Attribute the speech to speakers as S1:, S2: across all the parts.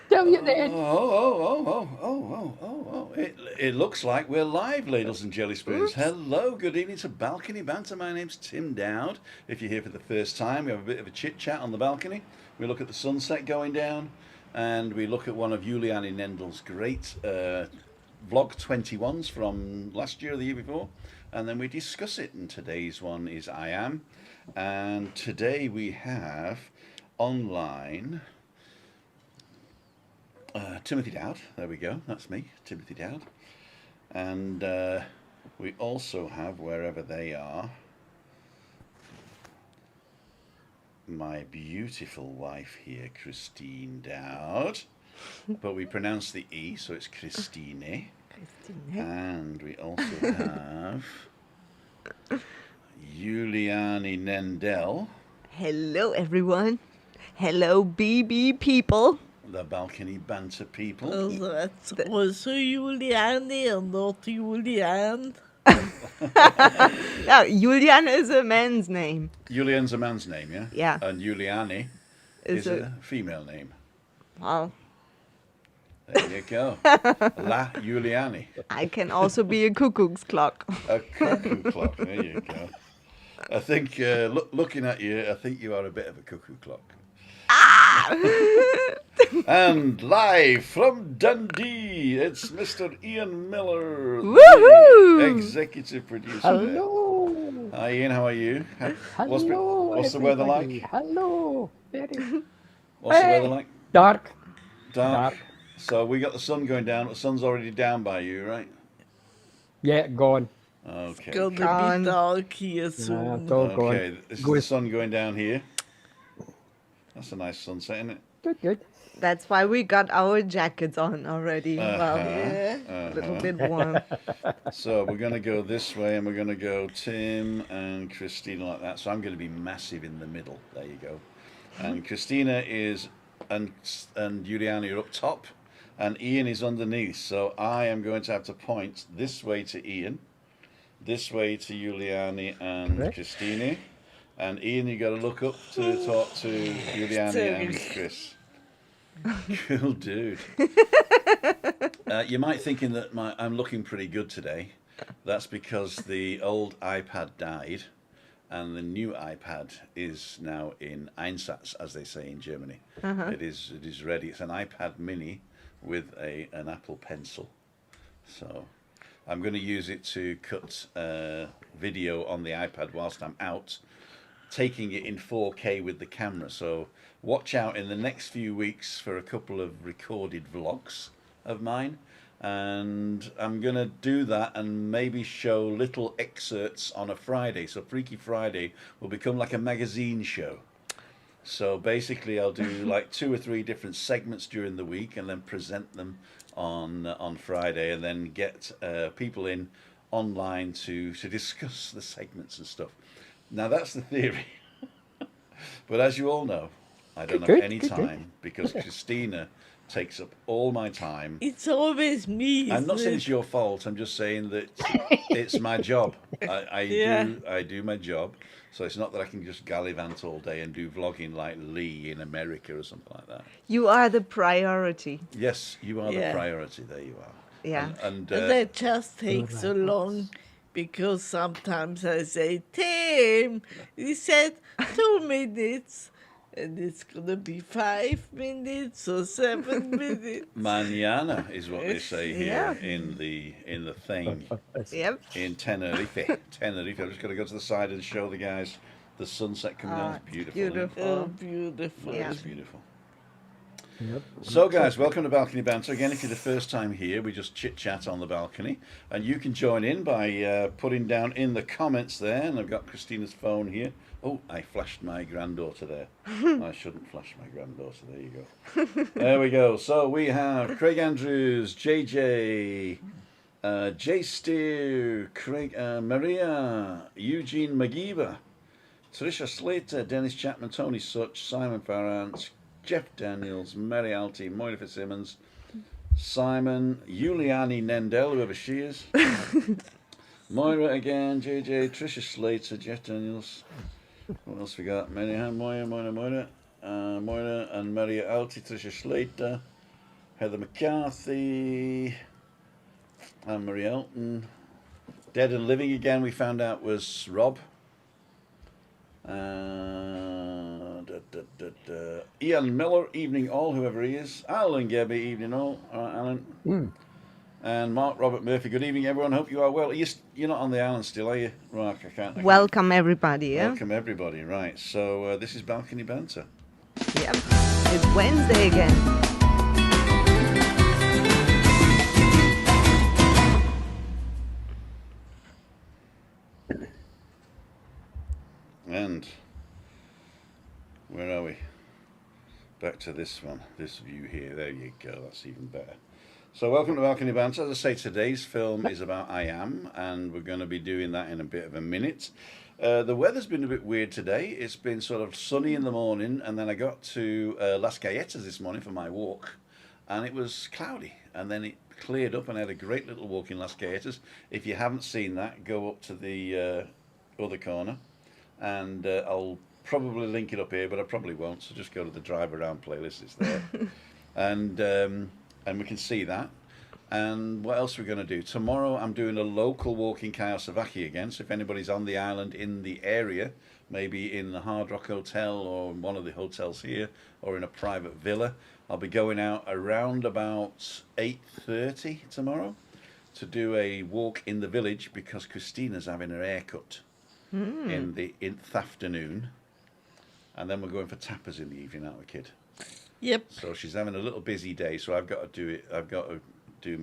S1: Tell you then.
S2: It looks like we're live, ladles and jelly spoons.
S3: Oops.
S2: Hello, good evening to Balcony Banter. My name's Tim Dowd. If you're here for the first time, we have a bit of a chit chat on the balcony. We look at the sunset going down, and we look at one of Juliani Nendel's great vlog 21s from last year or the year before, and then we discuss it. And today's one is I Am. And today we have online Timothy Dowd. There we go. That's me, Timothy Dowd. And we also have, wherever they are, my beautiful wife here, Christine Dowd. But we pronounce the E, so it's Christine.
S3: Christine.
S2: And we also have Juliani Nendel,
S3: Hello, everyone. Hello, BB people.
S2: the Balcony Banter people.
S4: That's also Juliani and not Julian.
S3: Now, Julian is a man's name.
S2: Julian's a man's name, yeah?
S3: Yeah.
S2: And Juliani is a female name.
S3: Well,
S2: There you go. La Juliani.
S3: I can also be a cuckoo's clock.
S2: A cuckoo clock. There you go. I think, looking at you, I think you are a bit of a cuckoo clock. And live from Dundee, it's Mr. Ian Miller,
S3: Woohoo!
S2: the executive producer.
S1: Hello.
S2: Hi Ian, how are you?
S1: Hello.
S2: What's the weather
S1: everybody.
S2: like?
S1: Hello. Very
S2: What's the weather like?
S1: dark.
S2: Dark.
S1: Dark.
S2: So we got the sun going down. The sun's already down by you, right?
S1: Yeah, gone.
S2: Okay.
S4: Gonna
S3: Gone.
S4: be dark here
S1: Yeah,
S4: soon.
S1: it's all gone.
S2: Okay, this is
S1: Good.
S2: the sun going down here. That's a nice sunset, isn't it?
S1: Good, good.
S3: That's why we got our jackets on already. Well,
S4: Yeah.
S3: a little bit warm.
S2: So we're going to go this way, and we're going to go Tim and Christina like that. So I'm going to be massive in the middle. There you go. And Christina is, and Juliana are up top, and Ian is underneath. So I am going to have to point this way to Ian, this way to Juliani and
S1: Correct.
S2: Christina, and Ian, you got to look up to talk to Juliani and Chris. Cool dude. You might thinking that I'm looking pretty good today. That's because the old iPad died, and the new iPad is now in Einsatz, as they say in Germany. It is ready. It's an iPad Mini with an Apple Pencil. So I'm going to use it to cut video on the iPad whilst I'm out, taking it in 4K with the camera. So watch out in the next few weeks for a couple of recorded vlogs of mine, and I'm gonna do that and maybe show little excerpts on a Friday. So Freaky Friday will become like a magazine show. So basically I'll do like 2 or 3 different segments during the week and then present them on Friday, and then get people in online to discuss the segments and stuff. Now that's the theory. But as you all know, I don't have any time because Christina takes up all my time.
S4: It's always me.
S2: I'm not
S4: isn't
S2: saying
S4: it?
S2: it's your fault. I'm just saying that it's my job. I
S4: Yeah.
S2: do my job. So it's not that I can just gallivant all day and do vlogging like Lee in America or something like that.
S3: You are the priority.
S2: Yes, you are the
S4: Yeah.
S2: priority. There you are.
S3: Yeah.
S2: And
S4: And that just takes so long because sometimes I say, Tim, he said 2 minutes. And it's gonna be 5 minutes or 7 minutes.
S2: mañana is what they say
S3: Yeah.
S2: here in the thing.
S3: Yep.
S2: In Tenerife. Tenerife. I'm just going to go to the side and show the guys the sunset coming down. It's beautiful. isn't it?
S3: Beautiful.
S4: Oh, beautiful.
S3: Yeah.
S2: It's beautiful.
S1: Yep.
S2: So, guys, welcome to Balcony Banter. Again, if you're the first time here, we just chit-chat on the balcony. And you can join in by putting down in the comments there. And I've got Christina's phone here. Oh, I flashed my granddaughter there. I shouldn't flash my granddaughter. There you go. There we go. So we have Craig Andrews, JJ, Jay Steer, Craig, Maria, Eugene Magiba, Tricia Slater, Dennis Chapman, Tony Such, Simon Farrant, Jeff Daniels, Mary Alty, Moira Fitzsimmons, Simon, Juliani Nendel, whoever she is, Moira again, JJ, Tricia Slater, Jeff Daniels. What else we got? Moira, Moira and Maria Alti, Tricia Slater, Heather McCarthy, and Marie Elton. Dead and Living again, we found out was Rob. Ian Miller, evening all, whoever he is. Alan Gebby, evening all. All right, Alan. And Mark Robert Murphy, good evening, everyone. Hope you are well. You're not on the island still, are you, Mark? I can't.
S3: Welcome, everybody. Yeah?
S2: Welcome, everybody. Right, so this is Balcony Banter.
S3: Yep. It's Wednesday again.
S2: And where are we? Back to this one, this view here. There you go, that's even better. So welcome to Balcony Banter. As I say, today's film is about I Am, and we're going to be doing that in a bit of a minute. The weather's been a bit weird today. It's been sort of sunny in the morning, and then I got to Las Galletas this morning for my walk, and it was cloudy, and then it cleared up, and I had a great little walk in Las Galletas. If you haven't seen that, go up to the other corner, and I'll probably link it up here, but I probably won't, so just go to the Drive Around playlist, it's there. And we can see that. And what else are we going to do? Tomorrow I'm doing a local walk in Kayasavaki again, so if anybody's on the island in the area, maybe in the Hard Rock Hotel or one of the hotels here, or in a private villa, I'll be going out around about 8:30 tomorrow to do a walk in the village because Christina's having her haircut in the afternoon, and then we're going for tapas in the evening, aren't we, kid?
S4: Yep.
S2: So she's having a little busy day, so I've got to do it. I've got to do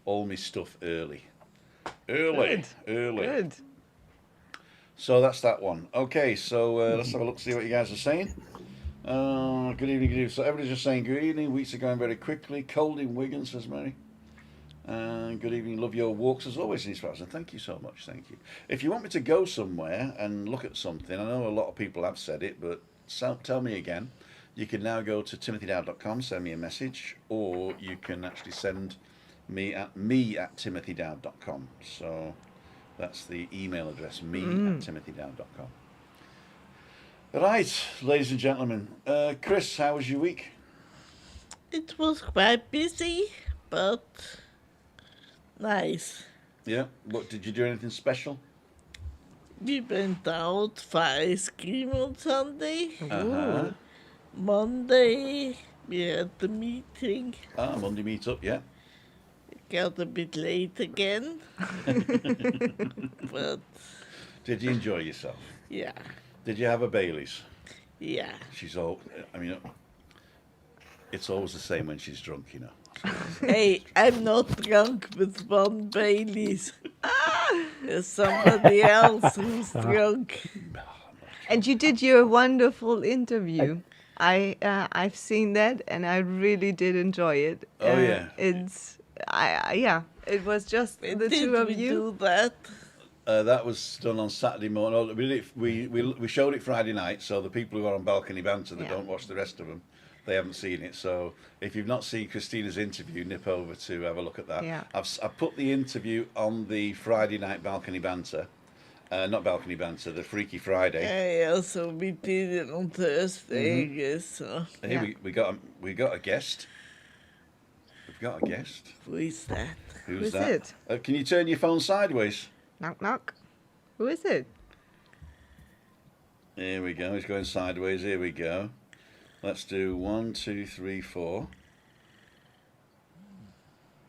S2: all my stuff early.
S3: Good.
S2: So that's that one. Okay, so let's have a look, see what you guys are saying. Good evening, good evening. So everybody's just saying good evening. Weeks are going very quickly. Cold in Wigan, says Mary. Good evening. Love your walks as always, East Patterson. Thank you so much. Thank you. If you want me to go somewhere and look at something, I know a lot of people have said it, but tell me again. You can now go to timothydowd.com, send me a message, or you can actually send me at timothydowd.com. So that's the email address, at timothydowd.com. Right, ladies and gentlemen. Chris, how was your week?
S4: It was quite busy, but nice.
S2: Yeah. What did you do? Anything special?
S4: We went out for ice cream on Sunday.
S2: Uh-huh.
S4: Monday, we had the meeting.
S2: Monday meet up, yeah.
S4: Got a bit late again. But,
S2: Did you enjoy yourself?
S4: yeah.
S2: Did you have a Bailey's?
S4: Yeah.
S2: It's always the same when she's drunk, you know.
S4: Hey, I'm not drunk with one Bailey's. There's somebody else who's drunk.
S3: And you did your wonderful interview. I've seen that, and I really did enjoy it.
S2: Oh, yeah.
S3: It was just the
S4: Did
S3: two of
S4: we
S3: you.
S4: do that?
S2: That was done on Saturday morning. We showed it Friday night, so the people who are on Balcony Banter, they don't watch the rest of them. They haven't seen it. So if you've not seen Christina's interview, nip over to have a look at that.
S3: Yeah.
S2: I've put the interview on the Friday night Balcony Banter. Not Balcony Banter, the Freaky Friday.
S4: Yeah, so we did it on Thursday, I guess. So.
S2: Hey, we got a guest. We've got a guest.
S4: Who is that?
S2: Who's
S3: Who's
S2: that?
S3: it?
S2: Can you turn your phone sideways?
S3: Knock, knock. Who is it?
S2: Here we go. He's going sideways. Here we go. Let's do 1, 2, 3, 4.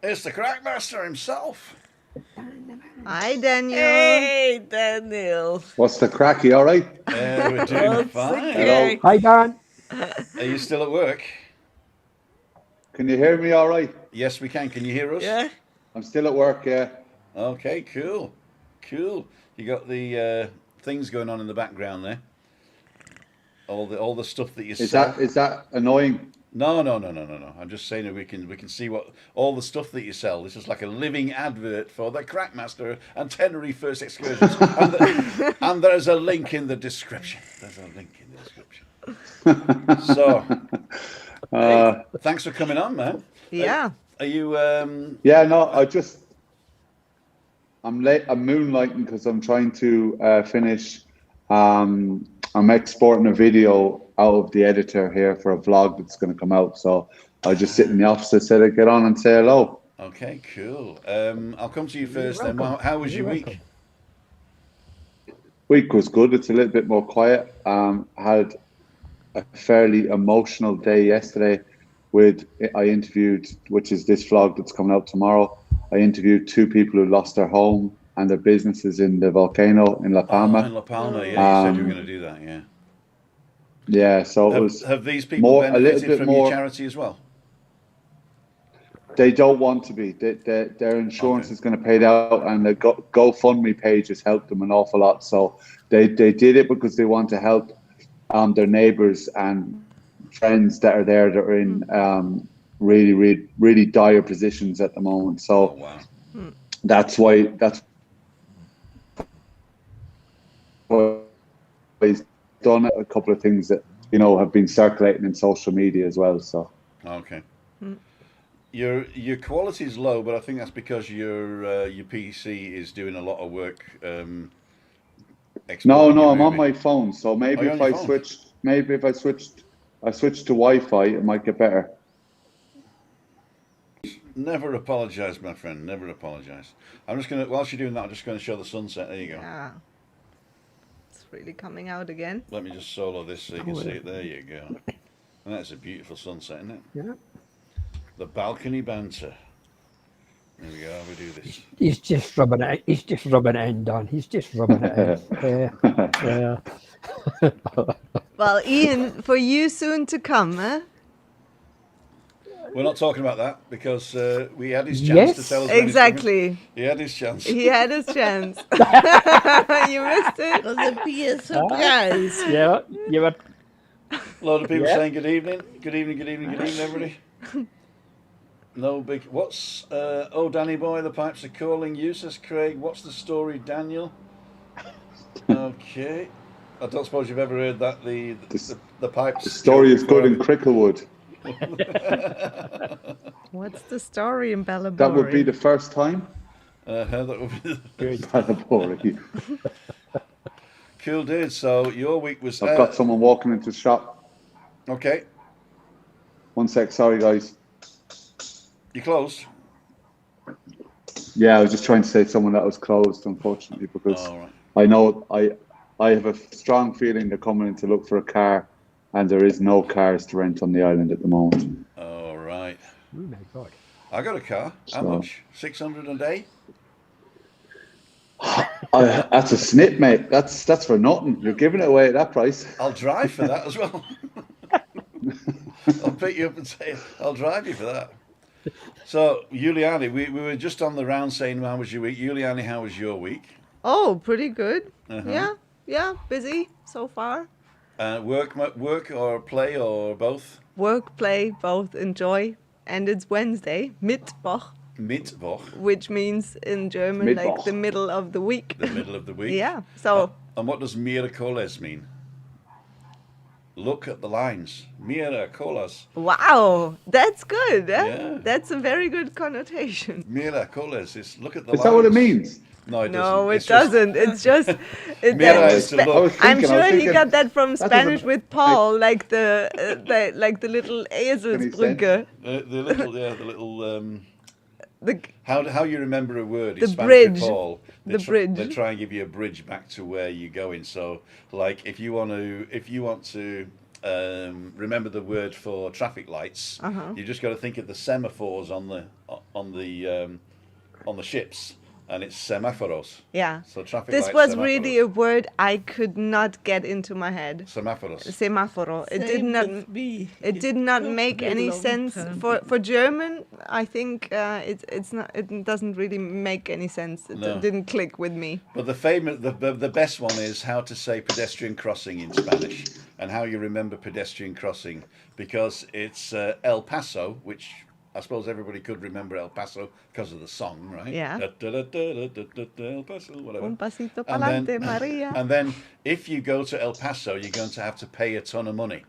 S2: It's the Crackmaster himself.
S3: Hi, Daniel.
S4: Hey, Daniel.
S5: What's the crack? You all right?
S2: We're doing
S4: What's the
S2: fine.
S4: crack?
S1: Hi, Dan.
S2: Are you still at work?
S5: Can you hear me all right?
S2: Yes, we can. Can you hear us?
S4: Yeah?
S5: I'm still at work, yeah.
S2: Okay, cool. Cool. You got the things going on in the background there. All the stuff that you
S5: Is
S2: sell.
S5: that annoying?
S2: No. I'm just saying that we can see what all the stuff that you sell. This is like a living advert for the Crackmaster and Tenerife First Excursions. and there's a link in the description. So, thanks for coming on, man.
S3: Yeah.
S2: Are you?
S5: Yeah, no, I'm late. I'm moonlighting because I'm trying to finish. I'm exporting a video out of the editor here for a vlog that's going to come out. So I just sit in the office. I said I'd get on and say hello.
S2: Okay, cool. I'll come to you first then.
S1: welcome.
S2: How was
S1: You're
S2: your
S1: welcome.
S2: week?
S5: Week was good. It's a little bit more quiet. Had a fairly emotional day yesterday. I interviewed, which is this vlog that's coming out tomorrow. I interviewed 2 people who lost their home and their businesses in the volcano in La Palma.
S2: Oh, in La Palma, yeah, you said you were going to do that, yeah.
S5: Yeah, so it was
S2: Have these people
S5: a little
S2: benefited
S5: bit
S2: from your
S5: more.
S2: charity as well?
S5: They don't want to be. Their insurance
S2: Okay.
S5: is going to pay it out, and the GoFundMe page has helped them an awful lot. So they did it because they want to help their neighbours and friends that are there that are in really, really, really dire positions at the moment. So
S2: Oh, wow.
S5: that's why he's done a couple of things that have been circulating in social media as well. So
S2: Okay. Your quality is low, but I think that's because your PC is doing a lot of work.
S5: no,
S2: Exporting your
S5: I'm on
S2: movie.
S5: my phone. So maybe
S2: you're
S5: if
S2: on
S5: I
S2: your phone?
S5: switched to Wi-Fi, it might get better.
S2: Never apologise, my friend. Never apologise. I'm just gonna, whilst you're doing that, I'm just going to show the sunset. There you go.
S3: Yeah. It's really coming out again.
S2: Let me just solo this so you can see it. There you go. And that's a beautiful sunset, isn't it?
S1: Yeah.
S2: The balcony banter. There we go. How we do this?
S1: He's just rubbing it. He's just rubbing it in, Don. He's just rubbing it in. Yeah.
S3: Well, Ian, for you soon to come, huh?
S2: We're not talking about that because we had his chance to
S1: Yes.
S2: tell us. when he's
S3: Exactly.
S2: coming. He had his chance.
S3: He had his chance. You missed it.
S4: Gonna be a surprise.
S1: Yeah. You were.
S2: A lot of people
S1: Yeah.
S2: saying good evening, good evening, good evening, good evening, everybody. No big. What's oh Danny boy, the pipes are calling you, says Craig. What's the story, Daniel? Okay, I don't suppose you've ever heard that the pipes.
S5: The story is good in
S2: forever.
S5: Cricklewood.
S3: What's the story in Ballabori?
S5: That would be the first time.
S2: That would be
S1: Good.
S5: Ballabori.
S2: cool, dude. So your week was.
S5: I've got someone walking into the shop.
S2: Okay,
S5: One sec, sorry guys.
S2: you closed.
S5: Yeah, I was just trying to say someone that was closed, unfortunately, because
S2: All right.
S5: I know I have a strong feeling they're coming in to look for a car, and there is no cars to rent on the island at the moment.
S2: All right.
S1: Oh my God.
S2: I got a car. How
S5: So-
S2: much? 600 a day.
S5: That's a snip, mate. That's for nothing. You're giving it away at that price.
S2: I'll drive for that as well. I'll pick you up and say, I'll drive you for that. So, Giuliani, we were just on the round saying, how was your week? Giuliani, how was your week?
S3: Oh, pretty good.
S2: Uh-huh.
S3: Yeah, busy so far.
S2: Work or play or both?
S3: Work, play, both enjoy. And it's Wednesday, Mittwoch,
S2: Mittwoch,
S3: which means in German like
S5: Mittwoch.
S3: the middle of the week.
S2: the middle of the week.
S3: Yeah, so
S2: And what does Miracoles mean? Look at the lines. Miracoles.
S3: wow, that's good. Eh?
S2: Yeah.
S3: That's a very good connotation.
S2: Miracoles is look at the
S5: Is
S2: lines.
S5: that what it means?
S2: No, it doesn't.
S3: No, it
S2: It's just-
S3: doesn't. It's just.
S2: Mira
S3: that-
S2: is to look.
S3: I'm sure he got that from
S5: that
S3: Spanish
S5: doesn't
S3: with Paul, like the little Eselsbrücke.
S2: The little
S3: The
S2: how you remember a word in
S3: The
S2: Spanish
S3: bridge.
S2: with Paul.
S3: The bridge.
S2: They try and give you a bridge back to where you're going. So, like if you want to remember the word for traffic lights, you just got to think of the semaphores on the ships, and it's semaphoros.
S3: yeah.
S2: So traffic
S3: This
S2: lights.
S3: was
S2: semaphoros.
S3: really a word I could not get into my head.
S2: Semaphoros.
S3: Semaforo. It did
S4: Same
S3: not.
S4: with me.
S3: It did not
S4: took
S3: make
S4: me a
S3: any
S4: long
S3: sense
S4: time.
S3: for German. I think it's not. It doesn't really make any sense. It
S2: No.
S3: didn't click with me.
S2: But the best one is how to say pedestrian crossing in Spanish and how you remember pedestrian crossing, because it's El Paso, which I suppose everybody could remember El Paso because of the song, right?
S3: Yeah.
S2: El Paso, whatever.
S3: Un pasito
S2: And then-
S3: pa'lante, Maria.
S2: And then if you go to El Paso, you're going to have to pay a ton of money.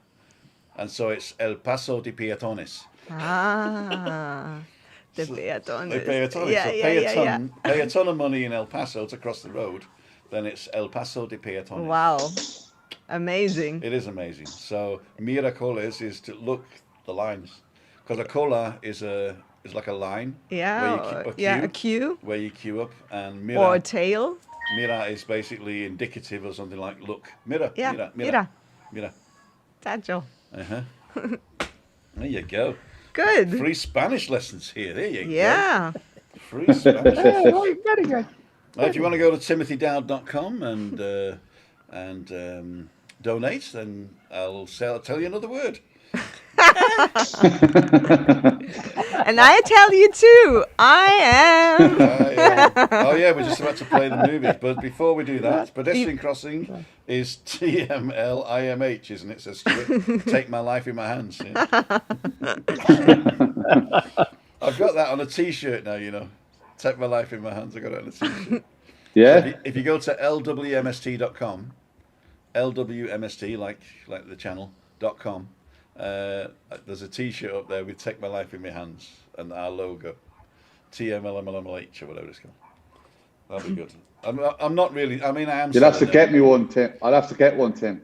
S2: And so it's El Paso de Peatones.
S3: Ah, the
S2: So
S3: peatones.
S2: They pay a ton.
S3: Yeah,
S2: so
S3: yeah,
S2: pay
S3: yeah,
S2: a
S3: yeah.
S2: ton. Pay a ton of money in El Paso to cross the road. Then it's El Paso de Peatones.
S3: Wow. Amazing.
S2: It is amazing. So miracoles is to look the lines, because a cola is like a line.
S3: Yeah,
S2: Where you
S3: a queue.
S2: Where you queue up, and
S3: Or a tail.
S2: mira is basically indicative of something like look. Mira.
S3: Yeah,
S2: Mira.
S3: mira.
S2: Mira.
S3: Tacho.
S2: There you go.
S3: Good.
S2: Free Spanish lessons here. There you go.
S3: Yeah.
S2: Free Spanish
S1: Yeah,
S2: lessons.
S1: right, very good.
S2: If you want to go to timothydowd.com and donate, then I'll tell you another word.
S3: And I tell you too, I am.
S2: Oh yeah, we're just about to play the movie, but before we do that, pedestrian crossing is TMLIMH, isn't it? Says Stuart. Take my life in my hands. Yeah. I've got that on a T-shirt now. You know, take my life in my hands. I got it on a T-shirt.
S5: Yeah.
S2: So if you go to lwmst.com, LWMST like the channel.com, there's a T-shirt up there with "Take My Life in My Hands" and our logo, TMLMLMH or whatever it's called. That'll be good. I'm not really. I mean, I am.
S5: You'll have to get me one, Tim. I'll have to get one, Tim.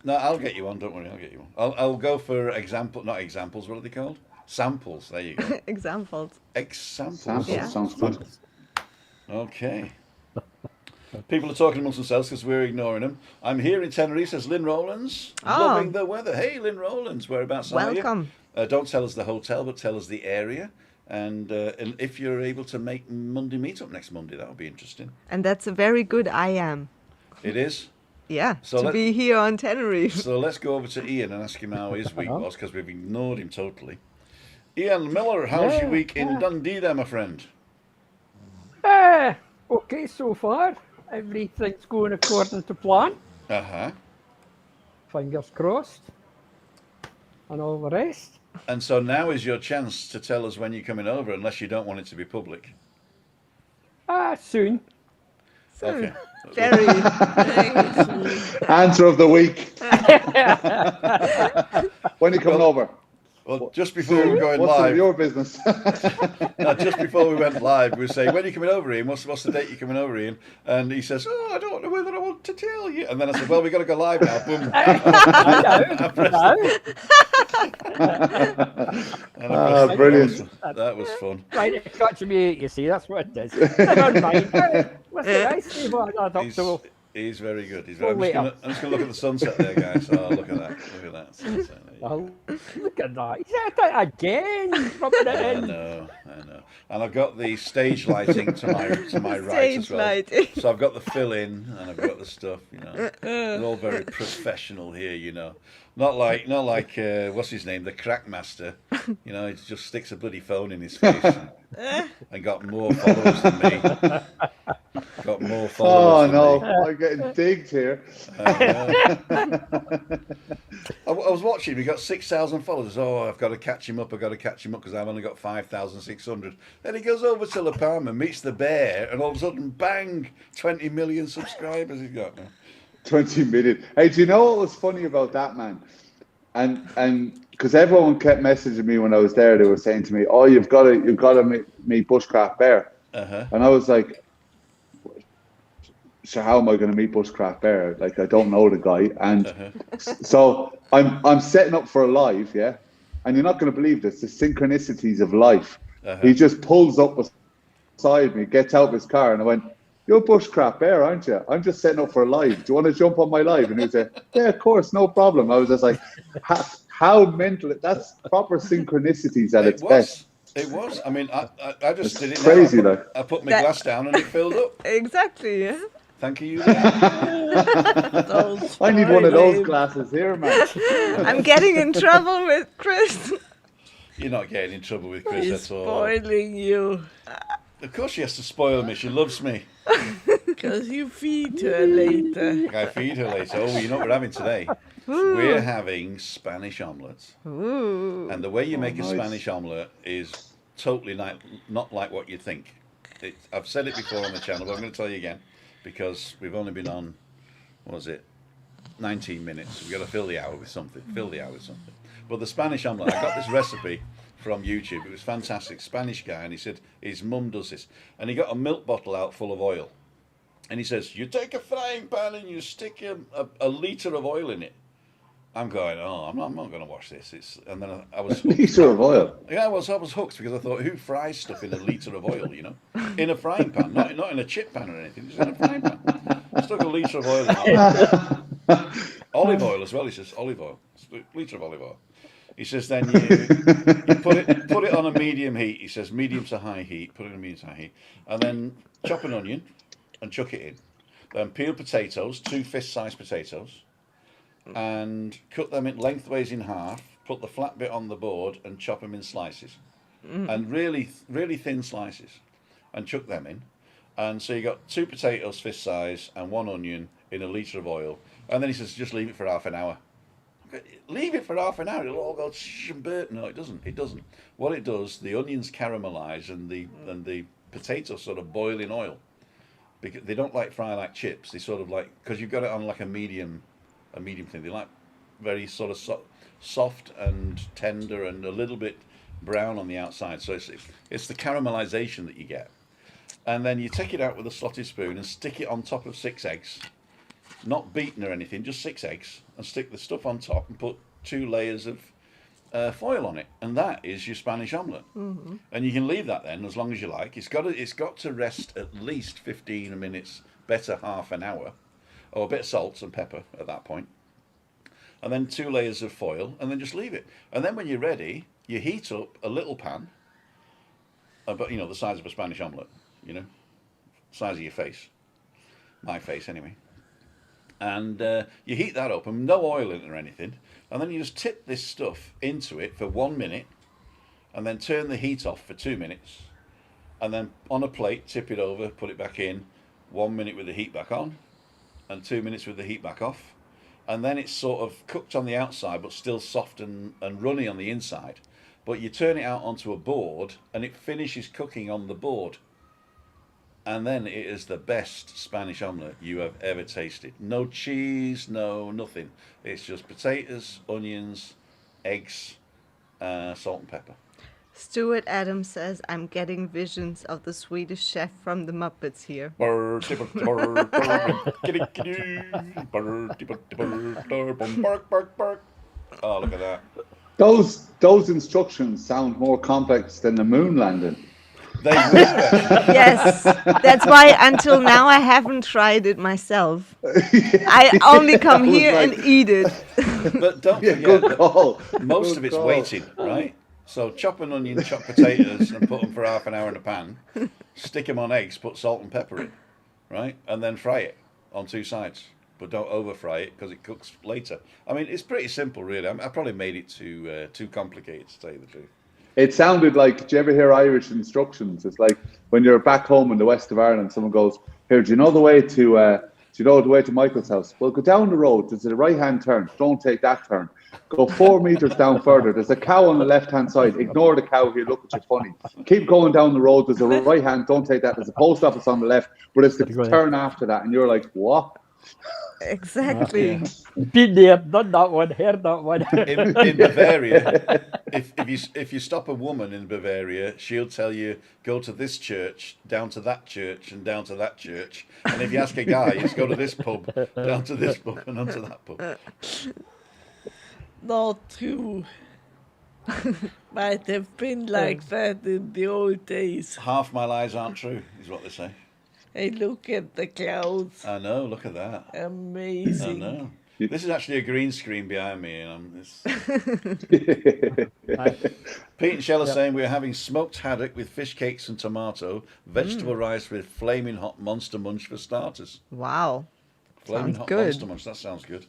S2: No, I'll get you one. Don't worry, I'll get you one. I'll go for not examples. What are they called? Samples. There you go.
S3: Examples.
S2: Examples.
S3: Yeah.
S5: Sounds good.
S2: Okay. People are talking amongst themselves because we're ignoring them. I'm here in Tenerife, says Lynn Rowlands. Loving the weather. Hey, Lynn Rowlands, whereabouts are you?
S3: Welcome.
S2: Don't tell us the hotel, but tell us the area. And if you're able to make Monday meetup next Monday, that would be interesting.
S3: And that's a very good I am.
S2: It is?
S3: Yeah,
S2: So
S3: to be here on Tenerife.
S2: So let's go over to Ian and ask him how his week was, because we've ignored him totally. Ian Miller, how's your week in Dundee there, my friend?
S1: Okay, so far. Everything's going according to plan.
S2: Uh-huh.
S1: Fingers crossed. And all the rest.
S2: And so now is your chance to tell us when you're coming over, unless you don't want it to be public.
S1: Soon.
S2: Okay.
S3: Very.
S5: Answer of the week. When are you coming over?
S2: Well, just before we were going
S5: What's none of
S2: live,
S5: your business?
S2: no, just before we went live, we were saying, when are you coming over, Ian? What's the date you're coming over, Ian? And he says, I don't know whether I want to tell you. And then I said, well, we've got to go live now. Boom.
S5: Brilliant.
S2: That was fun.
S1: Right, it catch me, you see, that's what it is. Never mind. Listen, I see what I thought.
S2: He's very good. He's very, I'm just going to look at the sunset there, guys. Oh, look at that. Look at that sunset.
S1: Oh, look at that. He's at it again. Rubbing it
S2: I
S1: in.
S2: know. And I've got the stage lighting to my right as well.
S3: Lighting.
S2: So I've got the fill in and I've got the stuff, you know. We're all very professional here, you know. Not like what's his name, the crack master. You know, he just sticks a bloody phone in his face and got more followers than me. Got more followers than me.
S5: I'm getting digged here.
S2: I was watching. We got 6,000 followers. Oh, I've got to catch him up. Because I've only got 5,600. Then he goes over to La Palma, meets the bear, and all of a sudden, bang! 20 million subscribers he's got now.
S5: 20 million. Hey, do you know what was funny about that, man? And because everyone kept messaging me when I was there, they were saying to me, "Oh, you've got to meet Bushcraft Bear." And I was like, so how am I going to meet Bushcraft Bear? Like, I don't know the guy. And so I'm setting up for a live, yeah? And you're not going to believe this, the synchronicities of life. He just pulls up beside me, gets out of his car, and I went, "You're Bushcraft Bear, aren't you? I'm just setting up for a live. Do you want to jump on my live?" And he said, "Yeah, of course, no problem." I was just like, how mental. That's proper synchronicities at its best.
S2: It was. I mean, I just did it.
S5: Crazy,
S2: I put my glass down and it filled up.
S3: Exactly, yeah.
S2: Thank you.
S5: I need one of those glasses here, man.
S3: I'm getting in trouble with Chris.
S2: You're not getting in trouble with Chris
S4: He's
S2: at all.
S4: spoiling you.
S2: Of course she has to spoil me. She loves me.
S4: Because you feed her later.
S2: I feed her later. Oh, you know what we're having today? We're having Spanish omelets.
S3: Ooh.
S2: And the way you make a
S5: nice.
S2: Spanish omelette is totally not like what you think. I've said it before on the channel, but I'm going to tell you again, because we've only been on, 19 minutes. We've got to fill the hour with something. But the Spanish omelette, I got this recipe from YouTube. It was fantastic. Spanish guy, and he said his mum does this. And he got a milk bottle out full of oil. And he says, you take a frying pan and you stick a litre of oil in it. I'm going, I'm not going to watch this. And then I was hooked.
S5: Litre of oil.
S2: Yeah, I was hooked because I thought, who fries stuff in a litre of oil, In a frying pan, not in a chip pan or anything, just in a frying pan. Stuck a litre of oil in it. Olive oil as well, he says, olive oil. Litre of olive oil. He says, then you put it on a medium heat. He says, medium to high heat, put it on a medium to high heat. And then chop an onion and chuck it in. Then peel potatoes, 2 fist-sized potatoes, and cut them lengthways in half, put the flat bit on the board and chop them in slices. And really, really thin slices, and chuck them in. And so you got 2 potatoes fist size and 1 onion in a litre of oil. And then he says, just leave it for half an hour. Leave it for half an hour, it'll all go burnt. No, it doesn't. What it does, the onions caramelise and the potatoes sort of boil in oil. Because they don't fry like chips. They sort of because you've got it on like a medium thing. They like very sort of soft and tender and a little bit brown on the outside. So it's the caramelization that you get. And then you take it out with a slotted spoon and stick it on top of 6 eggs. Not beaten or anything, just 6 eggs. And stick the stuff on top and put 2 layers of foil on it. And that is your Spanish omelette. Mm-hmm. And you can leave that then as long as you like. It's got to rest at least 15 minutes, better half an hour. Or a bit of salt and pepper at that point. And then 2 layers of foil, and then just leave it. And then when you're ready, you heat up a little pan, but the size of a Spanish omelette, size of your face. My face, anyway. And you heat that up, and no oil in it or anything. And then you just tip this stuff into it for 1 minute, and then turn the heat off for 2 minutes. And then on a plate, tip it over, put it back in, 1 minute with the heat back on, and 2 minutes with the heat back off. And then it's sort of cooked on the outside, but still soft and runny on the inside. But you turn it out onto a board, and it finishes cooking on the board. And then it is the best Spanish omelette you have ever tasted. No cheese, no nothing. It's just potatoes, onions, eggs, salt and pepper.
S3: Stuart Adams says, I'm getting visions of the Swedish chef from the Muppets here.
S2: Oh, look at that.
S5: Those instructions sound more complex than the moon landing.
S3: Yes, that's why until now I haven't tried it myself. I only come here and eat it.
S2: But don't forget, most of it's weighted, right? So chop an onion, chop potatoes, and put them for half an hour in a pan. Stick them on eggs, put salt and pepper in, right? And then fry it on 2 sides. But don't over fry it because it cooks later. I mean, it's pretty simple, really. I probably made it too complicated, to tell you the truth.
S5: It sounded like, did you ever hear Irish instructions? It's like when you're back home in the west of Ireland, someone goes, here, do you know the way to Michael's house? Well, go down the road. There's a right-hand turn. Don't take that turn. Go 4 meters down further. There's a cow on the left-hand side. Ignore the cow here. Look at you funny. Keep going down the road. There's a right-hand. Don't take that. There's a post office on the left, but it's the turn after that. And you're like, what?
S3: Exactly.
S1: PDF, not that one, heard that one.
S2: In Bavaria, if you stop a woman in Bavaria, she'll tell you, go to this church, down to that church, and down to that church. And if you ask a guy, he's go to this pub, down to this pub, and onto that pub.
S4: Not true. Might have been like that in the old days.
S2: Half my lies aren't true, is what they say.
S4: Hey, look at the clouds.
S2: I know, look at that.
S4: Amazing.
S2: I know. This is actually a green screen behind me. And Pete and Shell are saying we're having smoked haddock with fish cakes and tomato, vegetable rice with flaming hot Monster Munch for starters.
S3: Wow.
S2: Flaming hot Monster Munch, that sounds good.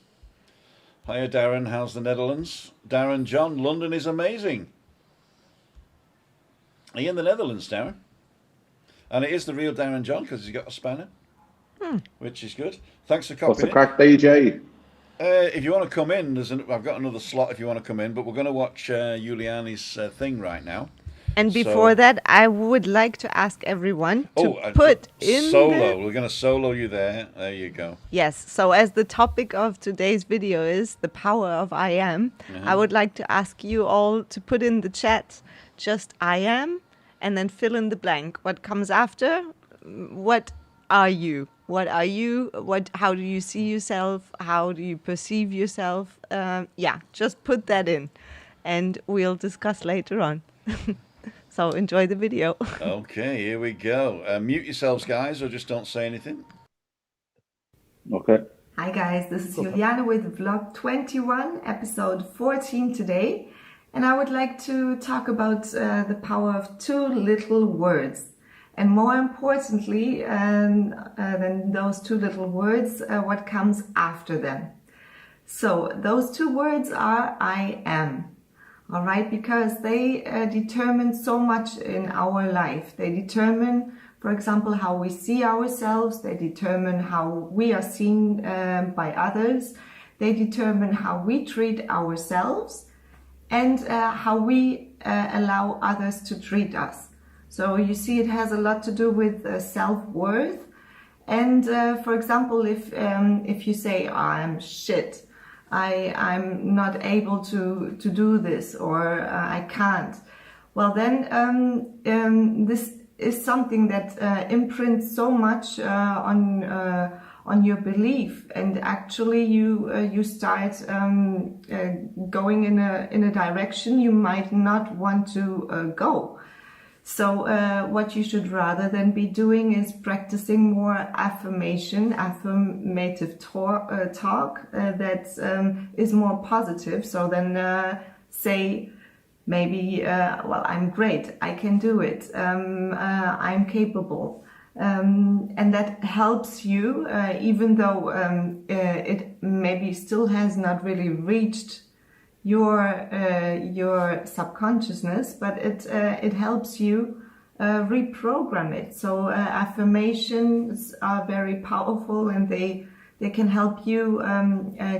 S2: Hiya, Darren. How's the Netherlands? Darren John, London is amazing. Are you in the Netherlands, Darren? And it is the real Darren John because he's got a spanner, which is good. Thanks for copying.
S5: What's the crack, DJ?
S2: If you want to come in, I've got another slot if you want to come in, but we're going to watch Juliani's thing right now.
S3: And before that, I would like to ask everyone to put in
S2: solo. We're going to solo you there. There you go.
S3: Yes. So as the topic of today's video is the power of I am, I would like to ask you all to put in the chat just I am, and then fill in the blank. What comes after? What are you? What are you? How do you see yourself? How do you perceive yourself? Yeah, just put that in, and we'll discuss later on. So enjoy the video.
S2: Okay, here we go. Mute yourselves, guys, or just don't say anything.
S5: Okay.
S3: Hi guys, this is Juliana with vlog 21, episode 14 today. And I would like to talk about the power of 2 little words. And more importantly than those 2 little words, what comes after them. So those 2 words are I am. All right, because they determine so much in our life. They determine, for example, how we see ourselves. They determine how we are seen by others. They determine how we treat ourselves and how we allow others to treat us. So you see, it has a lot to do with self-worth. And for example, if you say, oh, I'm shit, I'm not able to do this, or I can't. Well, then this is something that imprints so much on your belief, and actually you start going in a direction you might not want to go. So what you should rather than be doing is practicing more affirmative talk that is more positive. So then say maybe, well, I'm great, I can do it, I'm capable. And that helps you, even though it maybe still has not really reached your subconsciousness, but it helps you reprogram it. So affirmations are very powerful, and they can help you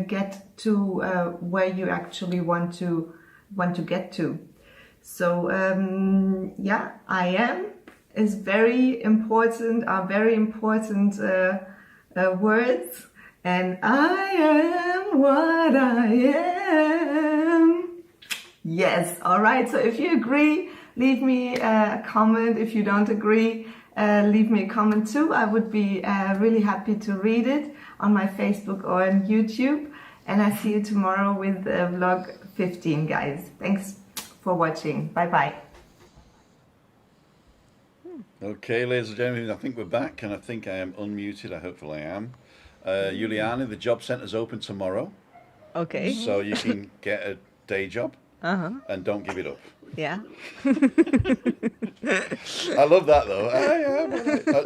S3: get to where you actually want to get to. So yeah, I am is very important. Are very important words. And I am what I am. Yes, all right. So if you agree, leave me a comment. If you don't agree, leave me a comment too. I would be really happy to read it on my Facebook or on YouTube. And I see you tomorrow with vlog 15, guys. Thanks for watching. Bye-bye.
S2: Okay, ladies and gentlemen, I think we're back, and I think I am unmuted. Hopefully I am. Juliana, the job centre's open tomorrow.
S3: Okay.
S2: So you can get a day job and don't give it up.
S3: Yeah.
S2: I love that though.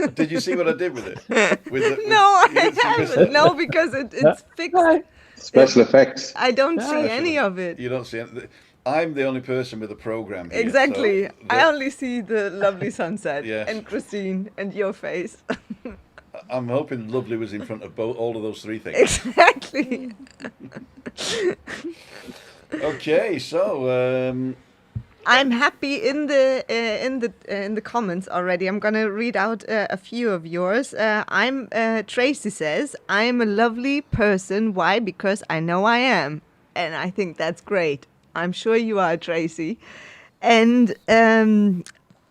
S2: Did you see what I did with it?
S3: No, I haven't. No, because it's fixed.
S5: Special effects.
S3: I don't see any of it.
S2: You don't see it. I'm the only person with a program here.
S3: Exactly.
S2: So
S3: I only see the lovely sunset
S2: Yes.
S3: and Christine and your face.
S2: I'm hoping lovely was in front of all of those 3 things.
S3: Exactly.
S2: Okay, so
S3: I'm happy in the comments already. I'm gonna read out a few of yours. Tracy says, I'm a lovely person. Why? Because I know I am. And I think that's great. I'm sure you are, Tracy. And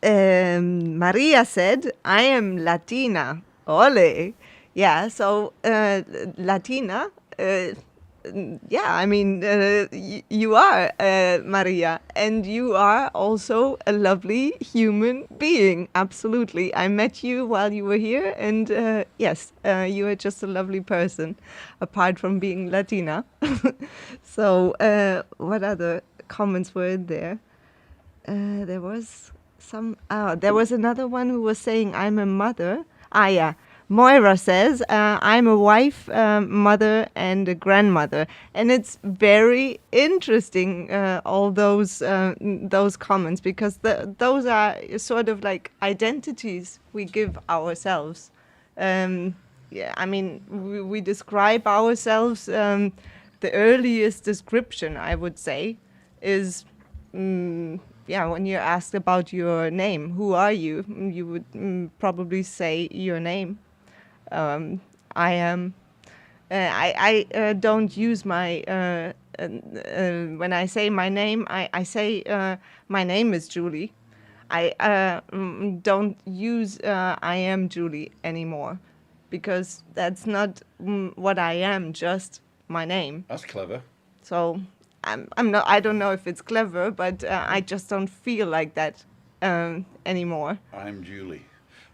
S3: Maria said, I am Latina. Ole. Yeah, so Latina, yeah, I mean, you are Maria, and you are also a lovely human being. Absolutely. I met you while you were here, and yes, you are just a lovely person, apart from being Latina. So what other comments were in there? There was there was another one who was saying, I'm a mother. Ah, yeah. Moira says, I'm a wife, mother, and a grandmother. And it's very interesting, all those comments, because those are sort of like identities we give ourselves. Yeah, I mean, we describe ourselves, the earliest description, I would say, is... yeah, when you're asked about your name, who are you? You would probably say your name. I am. I don't use my. When I say my name, I say my name is Julie. I don't use I am Julie anymore. because that's not what I am, just my name.
S2: That's clever.
S3: So I'm not. I don't know if it's clever, but I just don't feel like that anymore.
S2: I'm Julie.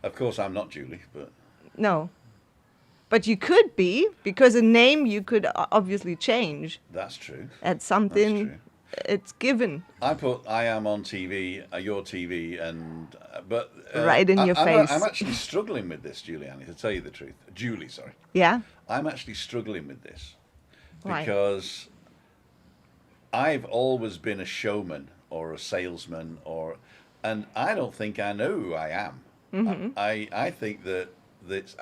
S2: Of course, I'm not Julie, but
S3: No, but you could be, because a name you could obviously change.
S2: that's true.
S3: That's something.
S2: That's true.
S3: It's given.
S2: I put I am on TV, your TV, but
S3: Right in your face.
S2: I'm actually struggling with this, Giuliani. To tell you the truth, Julie, sorry.
S3: Yeah.
S2: I'm actually struggling with this
S3: Why?
S2: because I've always been a showman or a salesman, and I don't think I know who I am. I think that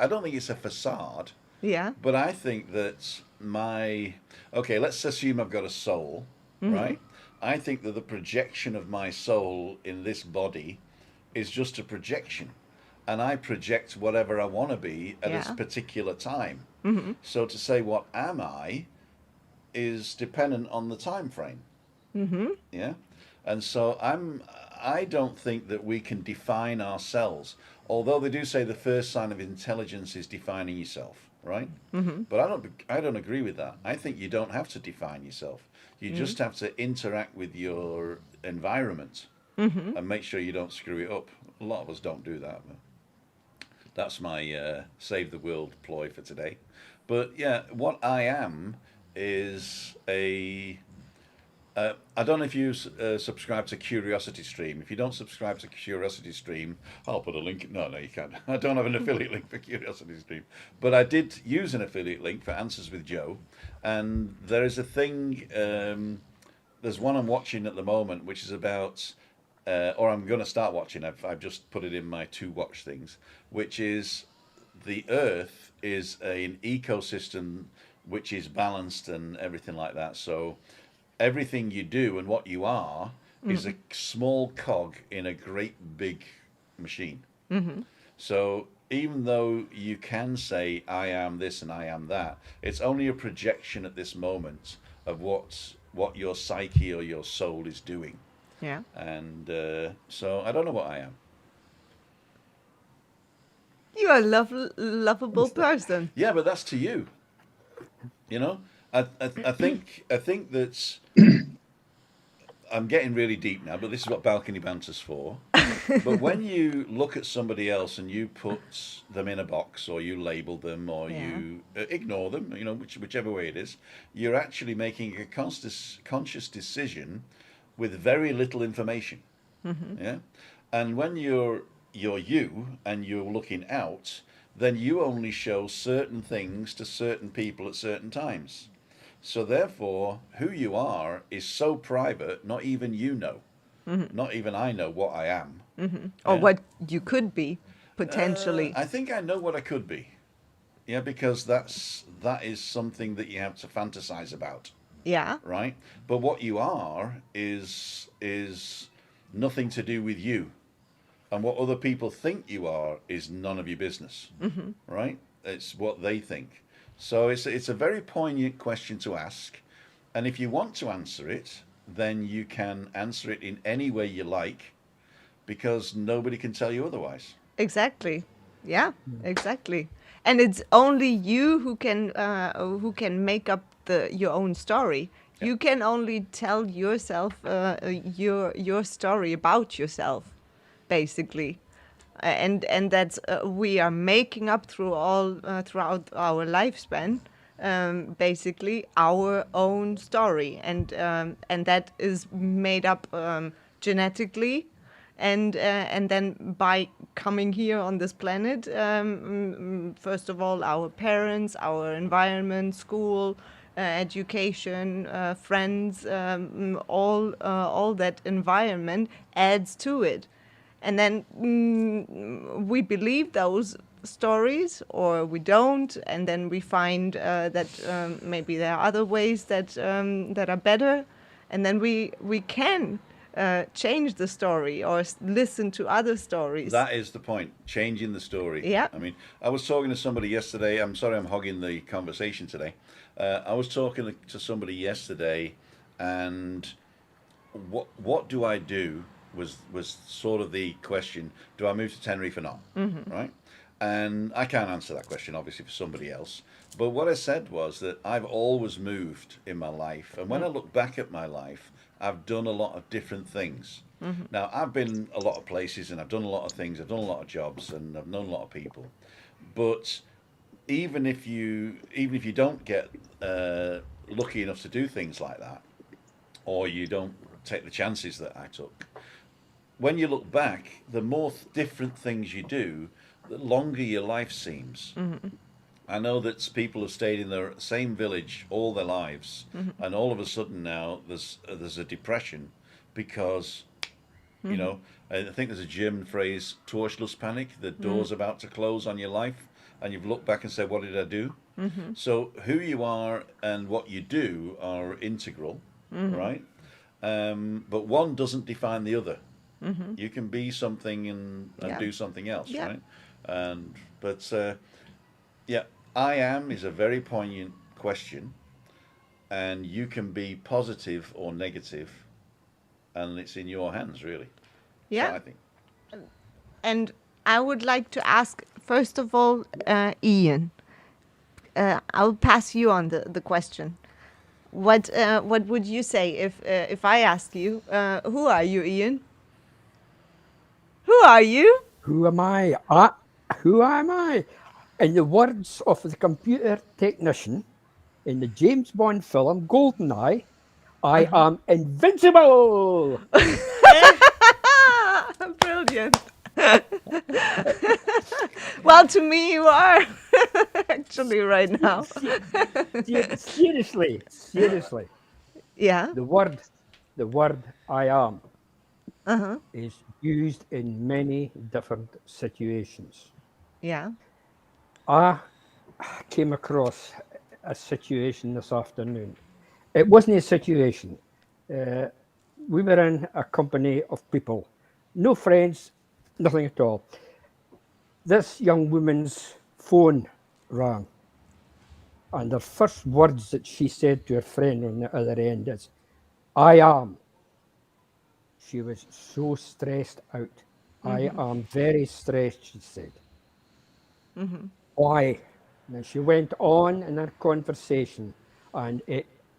S2: I don't think it's a facade,
S3: Yeah.
S2: but I think that okay, let's assume I've got a soul, right? I think that the projection of my soul in this body is just a projection, and I project whatever I want to be at this
S3: Yeah.
S2: particular time. So to say what am I is dependent on the time frame. Yeah, and so I don't think that we can define ourselves. Although they do say the first sign of intelligence is defining yourself, right? But I don't agree with that. I think you don't have to define yourself. You just have to interact with your environment and make sure you don't screw it up. A lot of us don't do that. But that's my save the world ploy for today. But yeah, what I am is I don't know if you subscribe to Curiosity Stream. If you don't subscribe to Curiosity Stream, I'll put a link. No, you can't. I don't have an affiliate link for Curiosity Stream. But I did use an affiliate link for Answers with Joe. And there is a thing, there's one I'm watching at the moment, which is about, or I'm going to start watching. I've just put it in my to watch things, which is the Earth is an ecosystem which is balanced and everything like that. So everything you do and what you are is a small cog in a great big machine. So even though you can say I am this and I am that, it's only a projection at this moment of what your psyche or your soul is doing.
S3: Yeah.
S2: And so I don't know what I am.
S3: You're a lovable person.
S2: Yeah, but that's to you. You know, I think that I'm getting really deep now, but this is what balcony banter's for. But when you look at somebody else and you put them in a box, or you label them, or you ignore them, you know, whichever way it is, you're actually making a conscious decision with very little information. Yeah, and when you're you and you're looking out, then you only show certain things to certain people at certain times. So therefore, who you are is so private, not even you know. Not even I know what I am.
S3: Or what you could be, potentially.
S2: I think I know what I could be. Yeah, because that is something that you have to fantasize about,
S3: Yeah.
S2: right? But what you are is nothing to do with you. And what other people think you are is none of your business, right? It's what they think. So it's a very poignant question to ask. And if you want to answer it, then you can answer it in any way you like, because nobody can tell you otherwise.
S3: Exactly. Yeah, exactly. And it's only you who can make up your own story.
S2: Yeah.
S3: You can only tell yourself your story about yourself, basically. And that's we are making up throughout our lifespan, basically our own story, and that is made up genetically, and then by coming here on this planet, first of all, our parents, our environment, school, education, friends, all that environment adds to it. And then we believe those stories, or we don't, and then we find that maybe there are other ways that are better, and then we can change the story or listen to other stories.
S2: That is the point, changing the story.
S3: Yeah.
S2: I mean, I was talking to somebody yesterday. I'm sorry I'm hogging the conversation today. I was talking to somebody yesterday, and what do I do was sort of the question: do I move to Tenerife or not? Right? And I can't answer that question, obviously, for somebody else. But what I said was that I've always moved in my life. And when I look back at my life, I've done a lot of different things. Now, I've been a lot of places and I've done a lot of things. I've done a lot of jobs and I've known a lot of people. But even if you don't get lucky enough to do things like that, or you don't take the chances that I took, when you look back, the more different things you do, the longer your life seems. I know that people have stayed in the same village all their lives, and all of a sudden now there's a depression because, I think there's a German phrase, Torschlusspanik, the door's about to close on your life, and you've looked back and said, what did I do? So who you are and what you do are integral, right? But one doesn't define the other. You can be something and do something else, right? But I am is a very poignant question, and you can be positive or negative, and it's in your hands, really.
S3: Yeah.
S2: So I think.
S3: And I would like to ask, first of all, Ian, I'll pass you on the question. What would you say if I ask you, who are you, Ian? Who are you?
S1: Who am I? Who am I? In the words of the computer technician in the James Bond film GoldenEye, I am invincible.
S3: Brilliant. Well, to me, you are actually right now.
S1: Seriously.
S3: Yeah.
S1: The word I am is used in many different situations.
S3: Yeah.
S1: I came across a situation this afternoon. It wasn't a situation. We were in a company of people, no friends, nothing at all. This young woman's phone rang, and the first words that she said to her friend on the other end is, I am. She was so stressed out. I am very stressed, she said. Why? And she went on in her conversation, and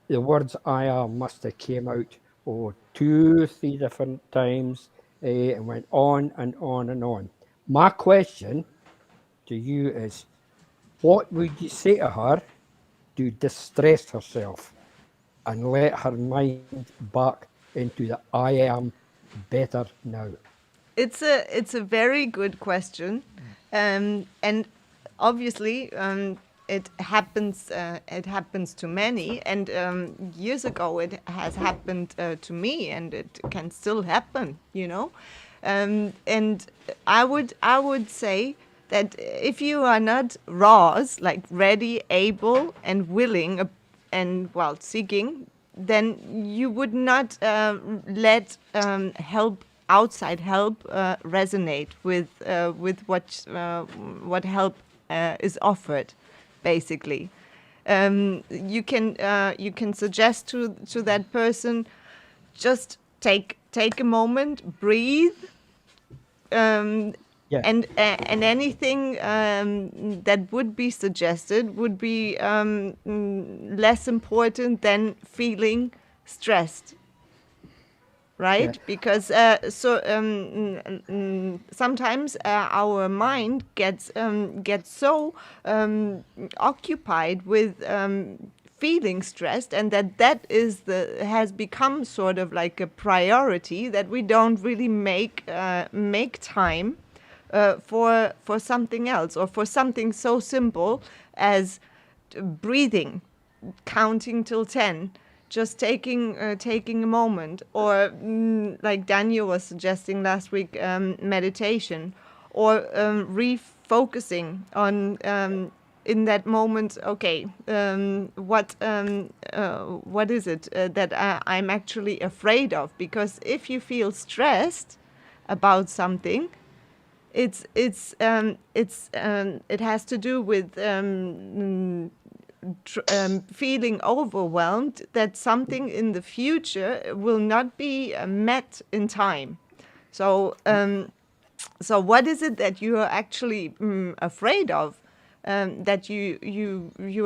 S1: the words I am must have came out 2, 3 different times, and went on and on and on. My question to you is, what would you say to her to distress herself and let her mind back into the I am better now?
S3: It's a very good question, and obviously it happens to many. And years ago it has happened to me, and it can still happen. And I would say that if you are not raws, like ready, able, and willing, and seeking, then you would not let outside help resonate with what help is offered, basically. You can suggest to that person, just take a moment, breathe,
S1: Yeah.
S3: and anything that would be suggested would be less important than feeling stressed. Right?
S1: Yeah.
S3: Because sometimes our mind gets so occupied with feeling stressed, and that has become sort of like a priority, that we don't really make time for something else, or for something so simple as breathing, counting till 10. Just taking a moment, or like Daniel was suggesting last week, meditation, or refocusing on in that moment. Okay, what is it that I'm actually afraid of? Because if you feel stressed about something, it has to do with feeling overwhelmed that something in the future will not be met in time. So So what is it that you are actually afraid of? That you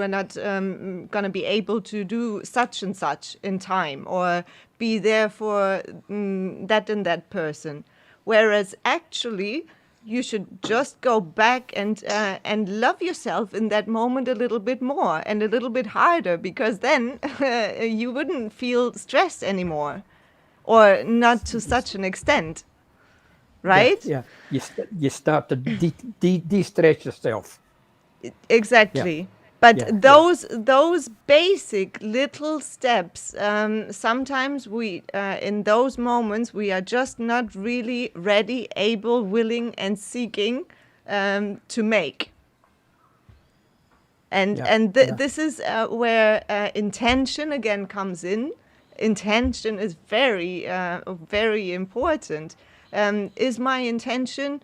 S3: are not going to be able to do such and such in time, or be there for that and that person. Whereas actually, you should just go back and love yourself in that moment a little bit more and a little bit harder, because then you wouldn't feel stressed anymore, or not to such an extent,
S1: Yeah,
S3: right?
S1: yeah. You start to de-stress yourself. Yeah,
S3: Exactly. But
S1: yeah, yeah,
S3: those basic little steps, sometimes we in those moments we are just not really ready, able, willing, and seeking to make. And
S1: yeah,
S3: and
S1: yeah,
S3: this is where intention again comes in. Intention is very important. Is my intention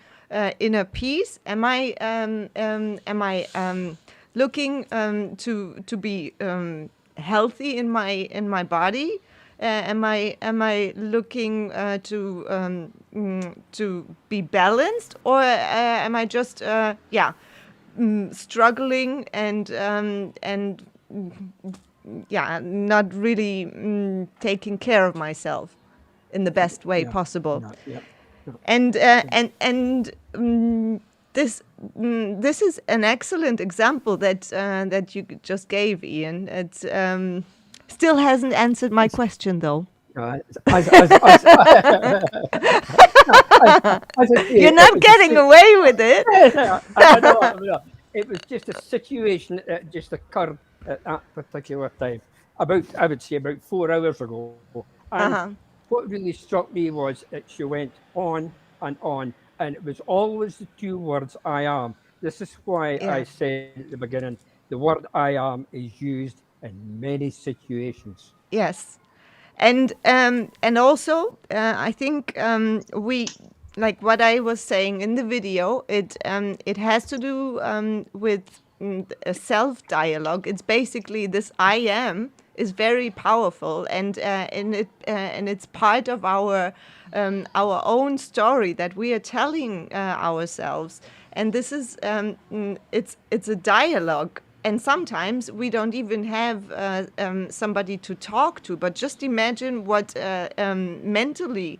S3: inner peace? Am I looking to be healthy in my body? Am I looking to be balanced, or am I just struggling and yeah, not really taking care of myself in the best way
S1: yeah,
S3: possible?
S1: yeah, yeah. No,
S3: And this is an excellent example that you just gave, Ian. It still hasn't answered my question, though.
S1: As I say,
S3: You're
S1: it
S3: not
S1: was a
S3: getting away with it.
S1: I know, I know. It was just a situation that just occurred at that particular time. I would say, about 4 hours ago. And
S3: Uh-huh.
S1: what really struck me was that she went on, and it was always the two words "I am." This is why I
S3: Yeah.
S1: said at the beginning, the word "I am" is used in many situations.
S3: Yes. And also I think we, like what I was saying in the video, it has to do with a self dialogue. It's basically this I am is very powerful, and it's part of our own story that we are telling ourselves. And this is it's a dialogue, and sometimes we don't even have somebody to talk to, but just imagine what mentally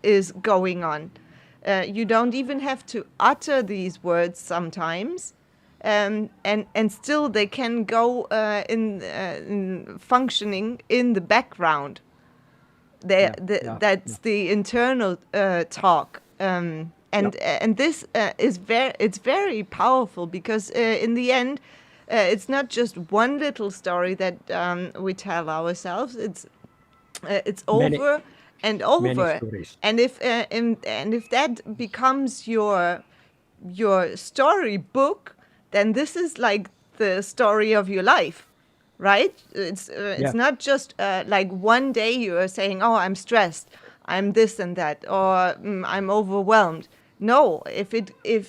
S3: is going on. You don't even have to utter these words sometimes, and still they can go in functioning in the background.
S1: Yeah, yeah,
S3: That's
S1: yeah.
S3: the internal talk,
S1: Yep.
S3: and this is very powerful, because in the end, it's not just one little story that we tell ourselves. It's
S1: Many,
S3: over and
S1: many
S3: over,
S1: stories.
S3: and if that becomes your storybook, then this is like the story of your life, right? It's
S1: Yeah,
S3: not just like one day you are saying, "Oh, I'm stressed, I'm this and that," or "I'm overwhelmed." No, if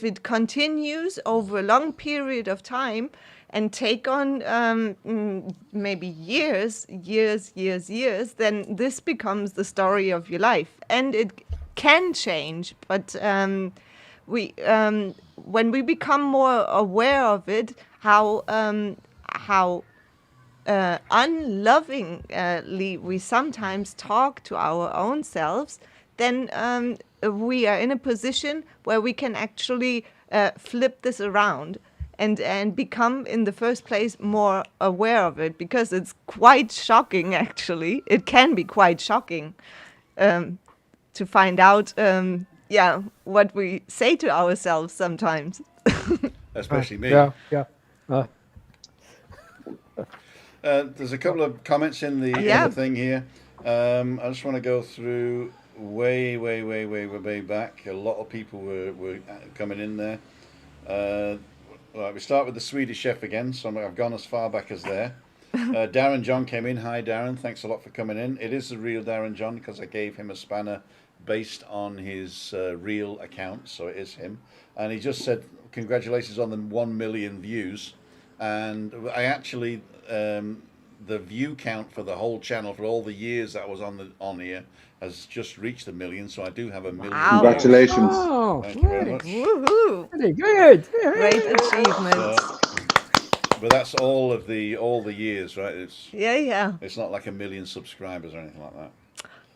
S3: it continues over a long period of time and take on maybe years, then this becomes the story of your life, and it can change, but we when we become more aware of it, how unlovingly we sometimes talk to our own selves, then we are in a position where we can actually flip this around and become, in the first place, more aware of it, because it's quite shocking. Actually, it can be quite shocking to find out, what we say to ourselves sometimes.
S2: Especially me.
S1: yeah, yeah. Uh,
S2: There's a couple of comments in the
S3: Yeah.
S2: thing here. I just want to go through way back. A lot of people were coming in there. Uh, right, we start with the Swedish chef again. So I've gone as far back as there. Darren John came in. Hi, Darren. Thanks a lot for coming in. It is the real Darren John, because I gave him a spanner based on his real account, so it is him. And he just said, "Congratulations on the 1 million views." And I actually, the view count for the whole channel for all the years that I was on here has just reached 1 million, so I do have 1 million.
S3: Wow.
S5: Congratulations.
S1: Oh,
S2: Thank you very
S1: very,
S2: much.
S3: Woohoo!
S1: very good.
S3: Great achievement.
S2: But that's all the years, right?
S3: Yeah.
S2: It's not like 1 million subscribers or anything like that.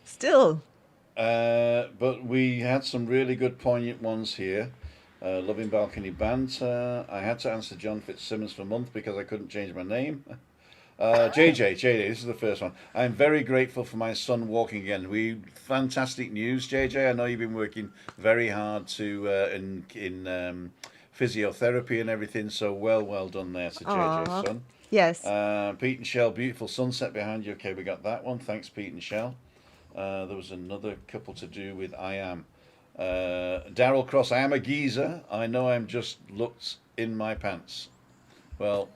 S3: Still.
S2: But we had some really good poignant ones here. Loving Balcony Banter. I had to answer John Fitzsimmons for a month because I couldn't change my name. JJ, this is the first one. I'm very grateful for my son walking again. Fantastic news, JJ. I know you've been working very hard to in physiotherapy and everything. So well done there to JJ's
S3: Aw.
S2: son.
S3: Yes.
S2: Pete and Shell, beautiful sunset behind you. Okay, we got that one. Thanks, Pete and Shell. There was another couple to do with I am. Daryl Cross, I am a geezer. I know I'm just looked in my pants. Well,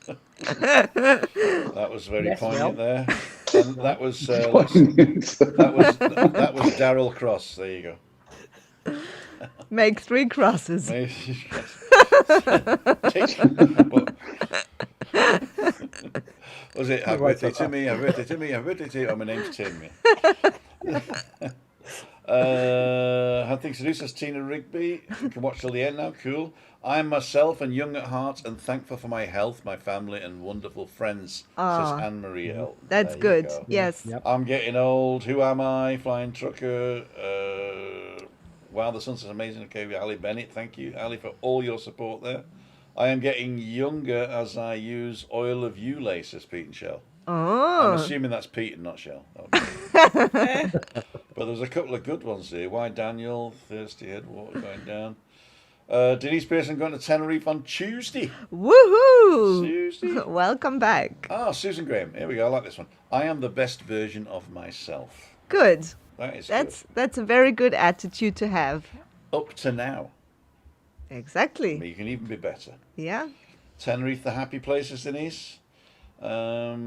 S2: that was very
S1: Yes,
S2: poignant
S1: well.
S2: there. And that was that was Daryl Cross. There you go.
S3: Make 3 crosses.
S2: Was it? Have birthday to me, have birthday to me, have birthday to you. Oh, my name's Tim. Had things to do, says Tina Rigby. You can watch till the end now. Cool. I am myself and young at heart and thankful for my health, my family, and wonderful friends, says Anne Marie L.
S3: That's
S2: There you
S3: good.
S2: go.
S3: Yes.
S1: Yep.
S2: I'm getting old. Who am I? Flying trucker. Wow, the sunset's amazing. Okay, Ali Bennett. Thank you, Ali, for all your support there. I am getting younger as I use oil of Ulay, says Pete and Shell. I'm
S3: Oh.
S2: assuming that's Pete and not Shell. Okay. But there's a couple of good ones here. Why Daniel? Thirsty Head Water going down. Denise Pearson going to Tenerife on Tuesday.
S3: Woohoo!
S2: Tuesday.
S3: Welcome back.
S2: Ah, Susan Graham. Here we go. I like this one. I am the best version of myself.
S3: Good.
S2: That is
S3: That's a very good attitude to have.
S2: good. Up to now.
S3: Exactly.
S2: You can even be better.
S3: Yeah.
S2: Tenerife, the happy places, Denise. Let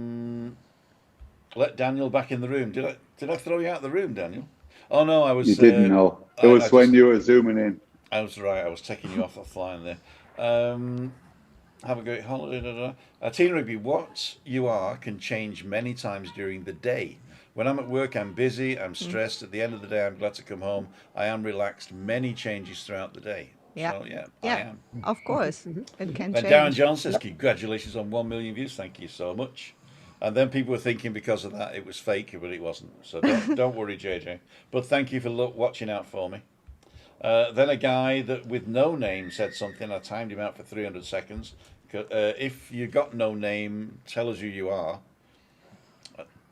S2: Daniel back in the room. Did I throw you out of the room, Daniel? Oh no, I was.
S5: You didn't know. It was when you were zooming in.
S2: I was right. I was taking you off the flying there. Have a great holiday. Tina Rigby, what you are can change many times during the day. When I'm at work, I'm busy. I'm stressed. At the end of the day, I'm glad to come home. I am relaxed. Many changes throughout the day.
S3: Yeah.
S2: So I
S3: Yeah.
S2: am.
S3: Of course. It can
S2: Then Darren
S3: change.
S2: John says, congratulations on 1 million views. Thank you so much. And then people were thinking because of that it was fake, but it wasn't. So don't worry, JJ. But thank you for watching out for me. Then a guy that with no name said something. I timed him out for 300 seconds. If you got no name, tell us who you are.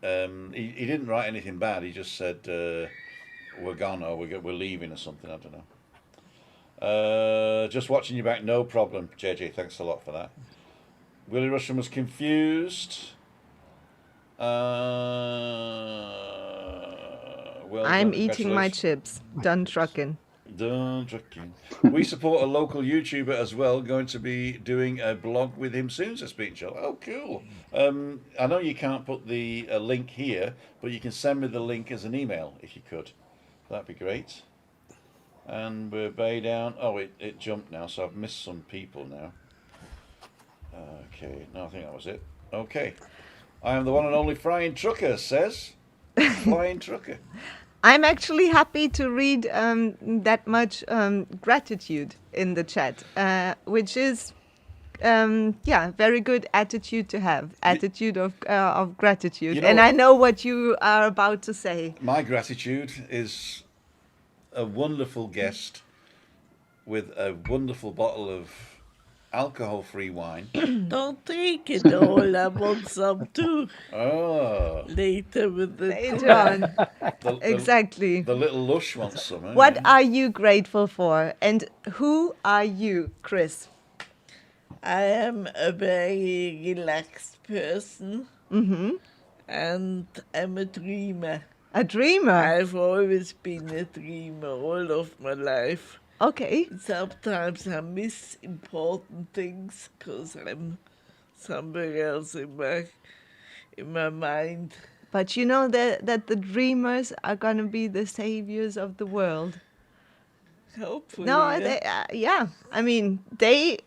S2: He didn't write anything bad. He just said we're gone or we're leaving or something. I don't know. Just watching you back, no problem, JJ. Thanks a lot for that. Willie Russian was confused. Well,
S3: I'm eating my chips. Done trucking.
S2: Done trucking. We support a local YouTuber as well. Going to be doing a blog with him soon, says Pete and Shell. Oh, cool. I know you can't put the link here, but you can send me the link as an email if you could. That'd be great. And we're bay down. Oh, it jumped now, so I've missed some people now. Okay, no, I think that was it. Okay. I am the one and only Flying Trucker, says. Flying Trucker.
S3: I'm actually happy to read that much gratitude in the chat, which is, very good attitude to have. Attitude of gratitude.
S2: You know,
S3: and I know what you are about to say.
S2: My gratitude is a wonderful guest with a wonderful bottle of alcohol-free wine.
S4: Don't drink it all. I want some too.
S2: Oh.
S4: Later with the
S3: Later on.
S2: The
S3: Exactly.
S2: The little lush wants some. Eh?
S3: What are you grateful for? And who are you, Chris?
S4: I am a very relaxed person.
S3: Mm-hmm.
S4: And I'm a dreamer.
S3: A dreamer.
S4: I've always been a dreamer all of my life.
S3: Okay.
S4: Sometimes I miss important things because I'm somewhere else in my mind.
S3: But you know that the dreamers are going to be the saviors of the world.
S4: Hopefully.
S3: No, yeah. I mean, they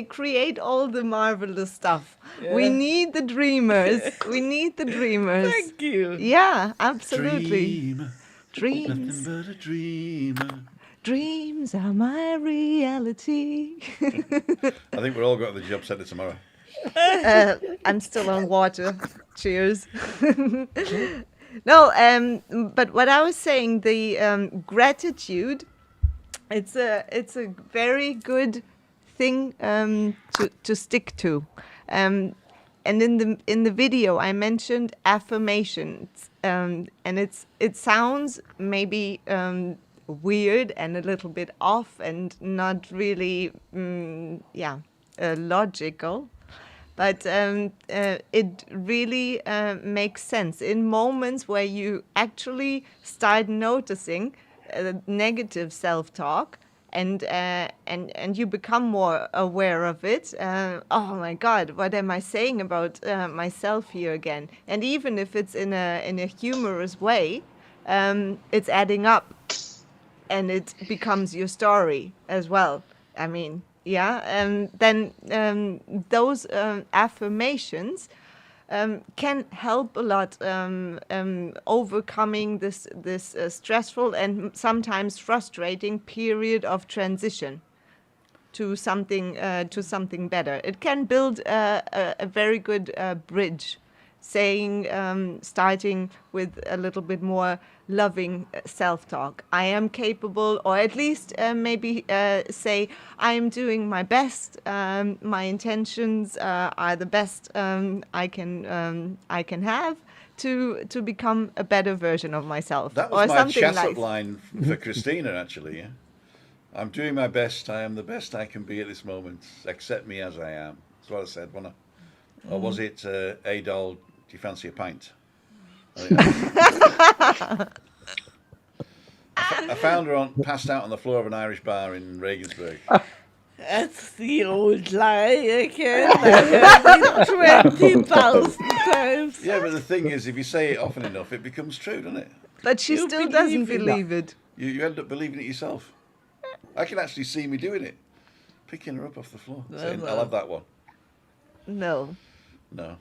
S3: create all the marvelous stuff. We
S4: Yeah.
S3: need the dreamers. We need the dreamers.
S4: Thank you.
S3: Yeah, absolutely.
S2: Dream, nothing
S3: Dreams,
S2: but a dreamer.
S3: dreams are my reality.
S2: I think we're all going to the job centre tomorrow.
S3: I'm still on water. Cheers. No, but what I was saying, the gratitude, it's a very good thing to stick to. And in the video, I mentioned affirmations, and it sounds maybe weird and a little bit off and not really logical. But it really makes sense in moments where you actually start noticing negative self-talk, and you become more aware of it. Oh my God, what am I saying about myself here again? And even if it's in a humorous way, it's adding up, and it becomes your story as well. I mean, yeah, and then those affirmations can help a lot overcoming this stressful and sometimes frustrating period of transition to something better. It can build a very good bridge, starting with a little bit more loving self-talk. I am capable, or at least maybe say I am doing my best. My intentions are the best I can have to become a better version of myself.
S2: That
S3: or
S2: was my
S3: something
S2: chat-up
S3: like.
S2: line for Christina, actually. Yeah? I'm doing my best. I am the best I can be at this moment. Accept me as I am. That's what I said, wasn't I? Or was it, Adol, do you fancy a pint? I found her passed out on the floor of an Irish bar in Regensburg.
S4: That's the old lie again. I heard it 20,000 times.
S2: Yeah, but the thing is, if you say it often enough, it becomes true, doesn't it?
S3: But she
S4: You
S3: still doesn't
S4: believe it.
S3: believe it.
S2: You end up believing it yourself. I can actually see me doing it. Picking her up off the floor. Saying,
S4: no.
S2: I'll have that one.
S3: No,
S2: No.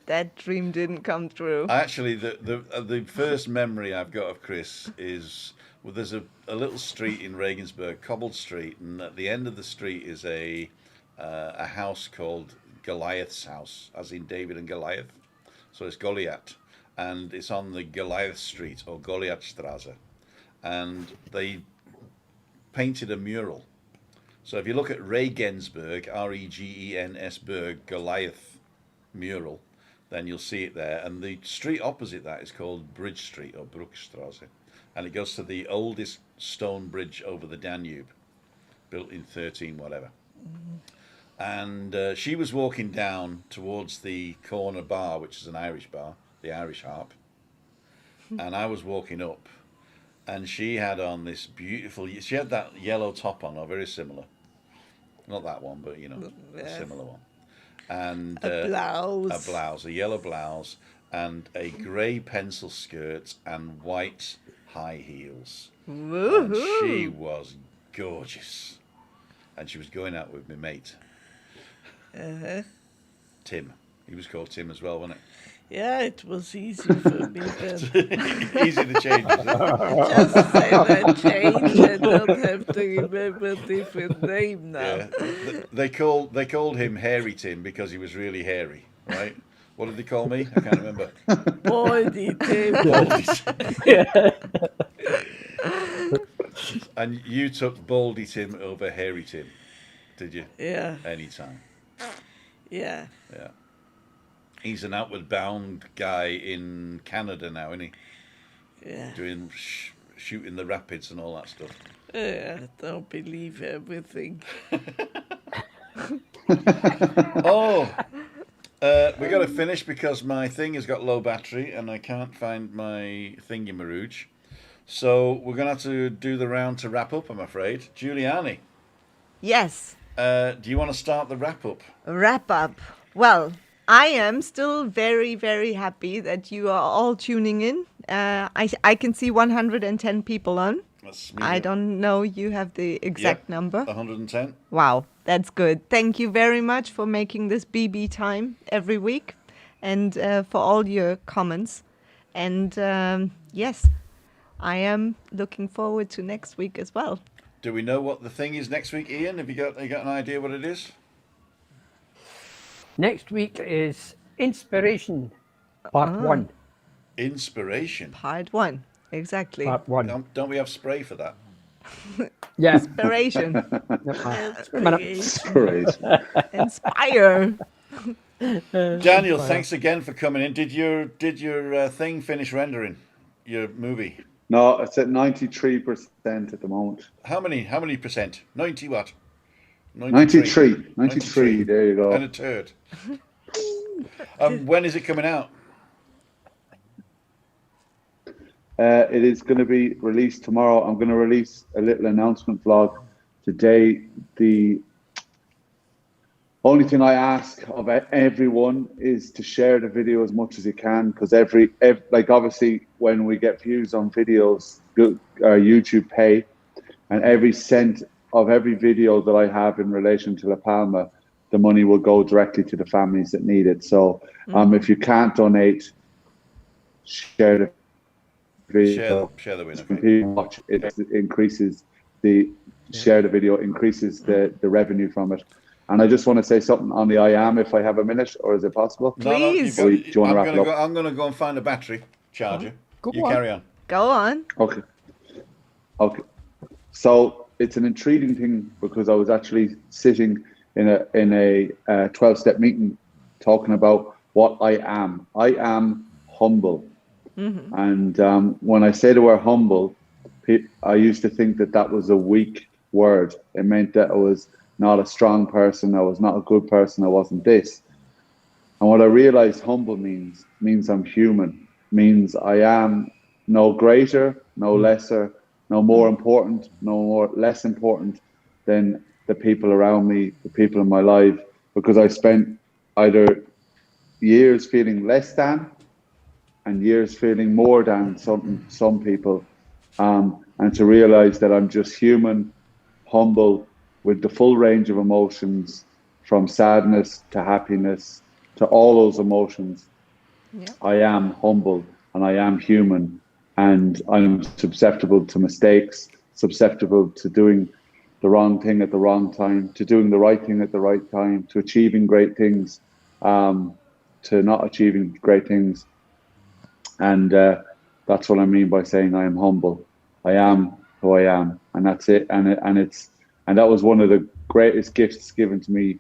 S3: that dream didn't come true.
S2: Actually, the first memory I've got of Chris is, well, there's a little street in Regensburg, cobbled street, and at the end of the street is a house called Goliath's house, as in David and Goliath. So it's Goliath, and it's on the Goliath Street, or Goliathstraße, and they painted a mural. So if you look at Regensburg, Regensburg, Goliath mural, then you'll see it there. And the street opposite that is called Bridge Street, or Bruckstraße, and it goes to the oldest stone bridge over the Danube, built in 13 whatever. And she was walking down towards the corner bar, which is an Irish bar, the Irish Harp, and I was walking up, and she had on this beautiful, she had that yellow top on, or very similar, not that one, but a similar one, and
S4: A blouse.
S2: a yellow blouse, and a grey pencil skirt and white high heels. And she was gorgeous, and she was going out with my mate, Tim. He was called Tim as well, wasn't it?
S4: Yeah, it was easy for me then.
S2: Easy to change, isn't it?
S4: Just say that change. I don't have to remember a different name now.
S2: Yeah. They called him Hairy Tim because he was really hairy, right? What did they call me? I can't remember.
S4: Baldy Tim.
S2: Baldy Tim. And you took Baldy Tim over Hairy Tim, did you?
S4: Yeah,
S2: Anytime.
S4: yeah.
S2: Yeah. He's an outward bound guy in Canada now, isn't he?
S4: Yeah.
S2: Doing shooting the rapids and all that stuff.
S4: I don't believe everything.
S2: Oh, we got to finish because my thing has got low battery and I can't find my thingy-marooge. So we're going to have to do the round to wrap up, I'm afraid. Giuliani,
S3: Yes.
S2: do you want to start the wrap up?
S3: Wrap up. Well, I am still very, very happy that you are all tuning in. I can see 110 people on.
S2: That's
S3: I don't know. You have the exact number.
S2: 110.
S3: Wow, that's good. Thank you very much for making this BB time every week and for all your comments. And yes, I am looking forward to next week as well.
S2: Do we know what the thing is next week, Ian? Have you got an idea what it is?
S1: Next week is Inspiration, Part 1.
S2: Inspiration.
S3: Part 1, exactly.
S1: Part 1.
S2: Don't we have spray for that?
S1: Yeah.
S3: Inspiration.
S1: Wait a minute.
S5: Inspiration.
S3: Inspire.
S2: Daniel, thanks again for coming in. Did your thing finish rendering your movie?
S5: No, it's at 93% at the moment.
S2: How many percent? 90 what?
S5: 93. 93. There you go.
S2: And a turd. When is it coming out?
S5: It is going to be released tomorrow. I'm going to release a little announcement vlog today. The only thing I ask of everyone is to share the video as much as you can, because like obviously when we get views on videos, YouTube pay, and every cent of every video that I have in relation to La Palma, the money will go directly to the families that need it. So if you can't donate, share the video.
S2: Share the video.
S5: When people watch it, increases share the video, increases the revenue from it. And I just want to say something on the I am, if I have a minute, or is it possible?
S3: Please.
S2: No,
S5: do you want to wrap it up?
S2: I'm going to go and find a battery charger.
S1: Go
S2: You
S1: on.
S2: carry on.
S3: Go on.
S5: Okay. So it's an intriguing thing, because I was actually sitting in a 12-step meeting talking about what I am. I am humble. Mm-hmm. And when I say the word humble, I used to think that was a weak word. It meant that I was not a strong person, I was not a good person, I wasn't this. And what I realized humble means I'm human, means I am no greater, no lesser, no more important, less important than the people around me, the people in my life, because I spent either years feeling less than and years feeling more than some people, and to realize that I'm just human, humble, with the full range of emotions, from sadness to happiness to all those emotions. Yeah. I am humble and I am human, and I'm susceptible to mistakes, susceptible to doing the wrong thing at the wrong time, to doing the right thing at the right time, to achieving great things, to not achieving great things. And that's what I mean by saying I am humble. I am who I am, and that's it. And that was one of the greatest gifts given to me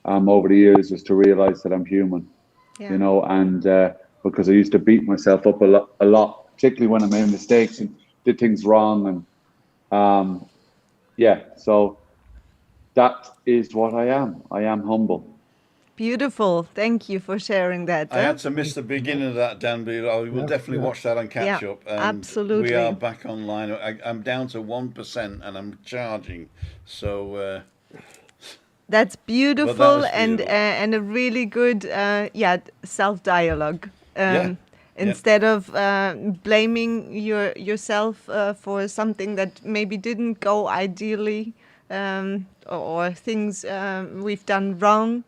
S5: over the years, was to realize that I'm human. Yeah. You know, and because I used to beat myself up a lot, particularly when I made mistakes and did things wrong. And so that is what I am. I am humble.
S3: Beautiful. Thank you for sharing that.
S2: I had to miss the beginning of that, Dan, but I will definitely watch that on catch up. And
S3: absolutely.
S2: We are back online. I'm down to 1% and I'm charging. So
S3: that's beautiful, and a really good self-dialogue. Instead of blaming yourself for something that maybe didn't go ideally, or things we've done wrong.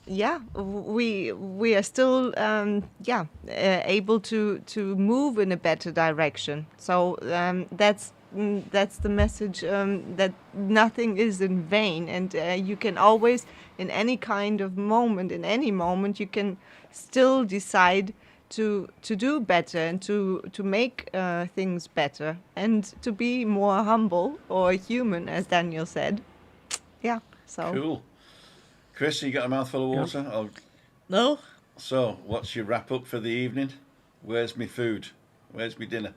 S3: We are still able to move in a better direction. So that's the message, that nothing is in vain, and you can always, in any kind of moment, in any moment, you can still decide to do better and to make things better and to be more humble or human, as Daniel said. Yeah. So
S2: cool. Chris, you got a mouthful of water? Yeah.
S4: No.
S2: So, what's your wrap up for the evening? Where's my food? Where's my dinner?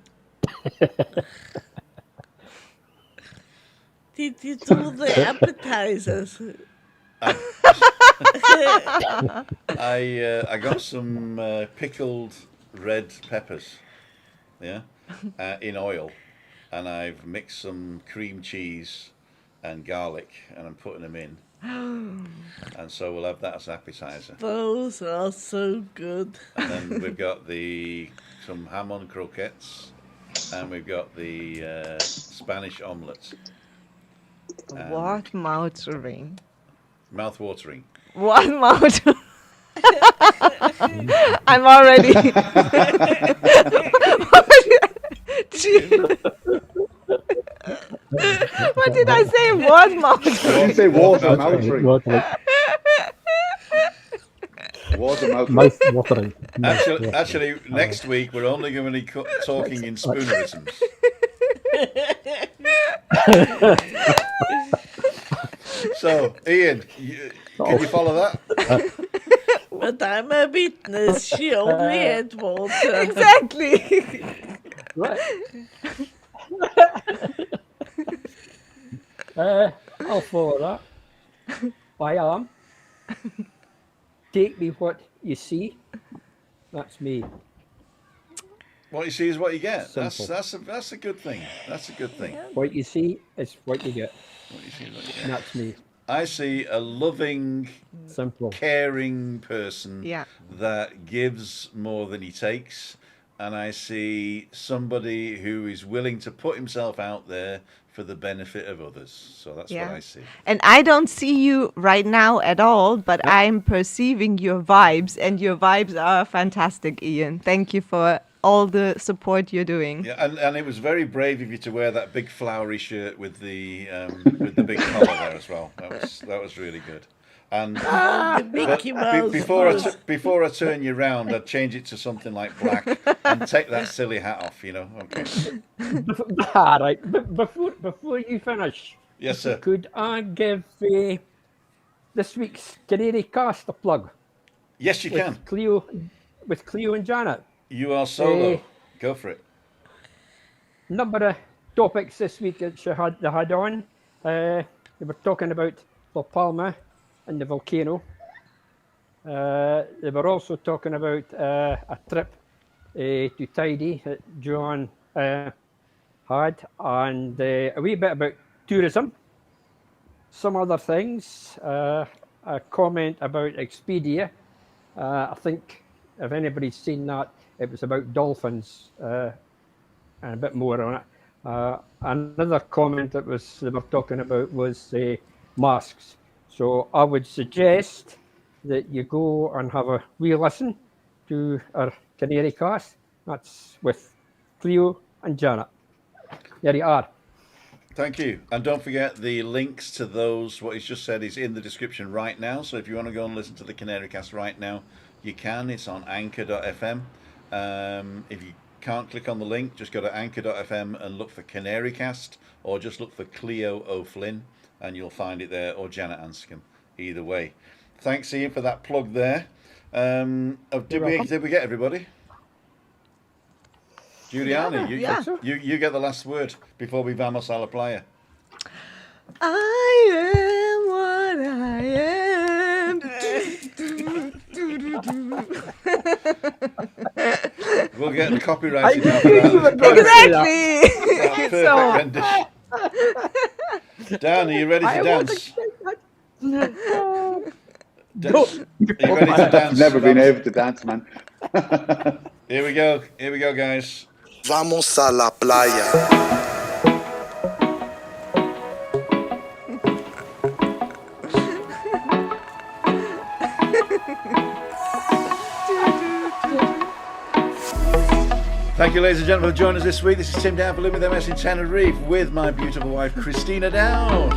S4: Did you do the appetizers?
S2: I got some pickled red peppers, in oil, and I've mixed some cream cheese and garlic, and I'm putting them in. And so we'll have that as appetizer.
S4: Those are so good.
S2: And then we've got some ham on croquettes, and we've got the Spanish omelette.
S3: What mouth-watering.
S2: Mouth-watering.
S3: What mouth? I'm already. What did I say? What mouth?
S5: Did you say water
S2: Mouth-watering.
S5: mouthing? Water mouth.
S1: watering.
S2: Actually, next week we're only going to be talking in spoonerisms. So, Ian, can you follow that?
S4: But I'm a witness. She only had water.
S3: Exactly.
S1: Right. I'll follow that. I am. Take me what you see. That's me.
S2: What you see is what you get.
S1: Simple.
S2: That's a good thing. That's a good thing.
S1: What you see is what you get.
S2: What you see is what you
S1: And
S2: get.
S1: that's me.
S2: I see a loving,
S1: Simple.
S2: caring person
S3: Yeah.
S2: that gives more than he takes, and I see somebody who is willing to put himself out there for the benefit of others. So that's what I see.
S3: And I don't see you right now at all, but I'm perceiving your vibes, and your vibes are fantastic, Ian. Thank you for all the support you're doing.
S2: Yeah, and it was very brave of you to wear that big flowery shirt with the big collar there as well. That was really good. And
S4: The Mickey Mouse.
S2: before I turn you round, I'd change it to something like black and take that silly hat off. You know. Okay.
S1: All right. But before you finish,
S2: Yes, sir.
S1: could I give this week's Canary cast a plug
S2: Yes, you can.
S1: with Cleo and Janet?
S2: You are solo. Go for it.
S1: Number of topics this week that they had on. They were talking about Palma and the volcano. They were also talking about a trip to Tidy that John had, and a wee bit about tourism. Some other things. A comment about Expedia. I think if anybody's seen that, it was about dolphins and a bit more on it. Another comment that they were talking about was masks. So I would suggest that you go and have a wee listen to our Canary cast. That's with Cleo and Janet. There you are.
S2: Thank you. And don't forget the links to those, what he's just said, is in the description right now. So if you want to go and listen to the Canary Cast right now, you can. It's on anchor.fm. If you can't click on the link, just go to anchor.fm and look for Canary Cast, or just look for Cleo O'Flynn and you'll find it there, or Janet Anscombe. Either way. Thanks, Ian, for that plug there. Did we get everybody? Giuliani, you get the last word before we vamos a la playa.
S3: I am what I am.
S2: We'll get copyrighted now for that.
S3: Exactly.
S2: Perfect rendition. Dan, are you ready to dance? Are you ready to dance?
S5: I've never been able to dance, man.
S2: Here we go, guys.
S6: Vamos a la playa.
S2: Thank you, ladies and gentlemen, for joining us this week. This is Tim Down for Living with MS in Tenerife with my beautiful wife, Christina Down.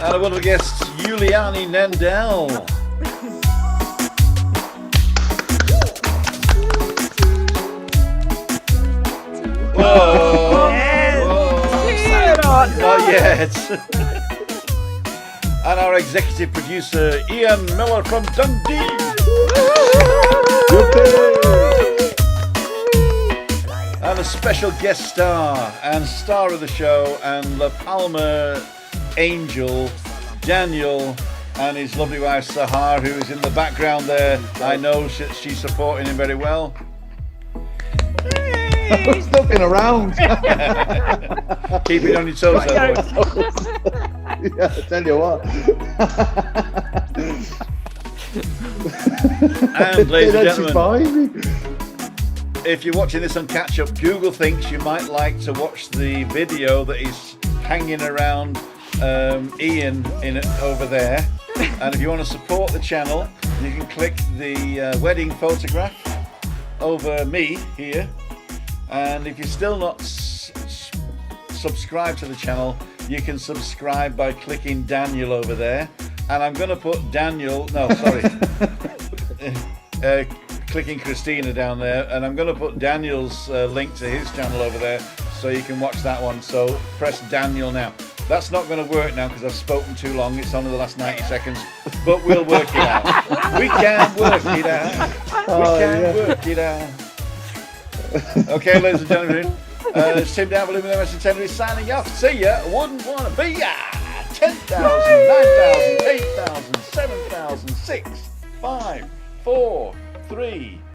S2: And a wonderful guest, Giuliani Nendel. Whoa! Not yet. And our executive producer, Ian Miller from Dundee. And a special guest star and star of the show and La Palma angel, Daniel, and his lovely wife, Sahar, who is in the background there. I know she's supporting him very well.
S5: I was looking around.
S2: Keep it on your toes, there, boy.
S5: Yeah, I tell you what.
S2: And ladies and
S5: That's
S2: gentlemen,
S5: behind me.
S2: if you're watching this on catch up, Google thinks you might like to watch the video that is hanging around Ian over there. And if you want to support the channel, you can click the wedding photograph over me here. And if you're still not subscribed to the channel, you can subscribe by clicking Daniel over there. And I'm going to put clicking Christina down there, and I'm going to put Daniel's link to his channel over there so you can watch that one. So press Daniel now. That's not going to work now because I've spoken too long. It's only the last 90 seconds, but we'll work it out. We can work it out. Work it out. Okay, ladies and gentlemen, it's Tim down below with MS Tenerife signing off. See ya. Wouldn't want to be ya. 10,000, 9,000, 8,000, 7,000, 6, 5, 4, 3.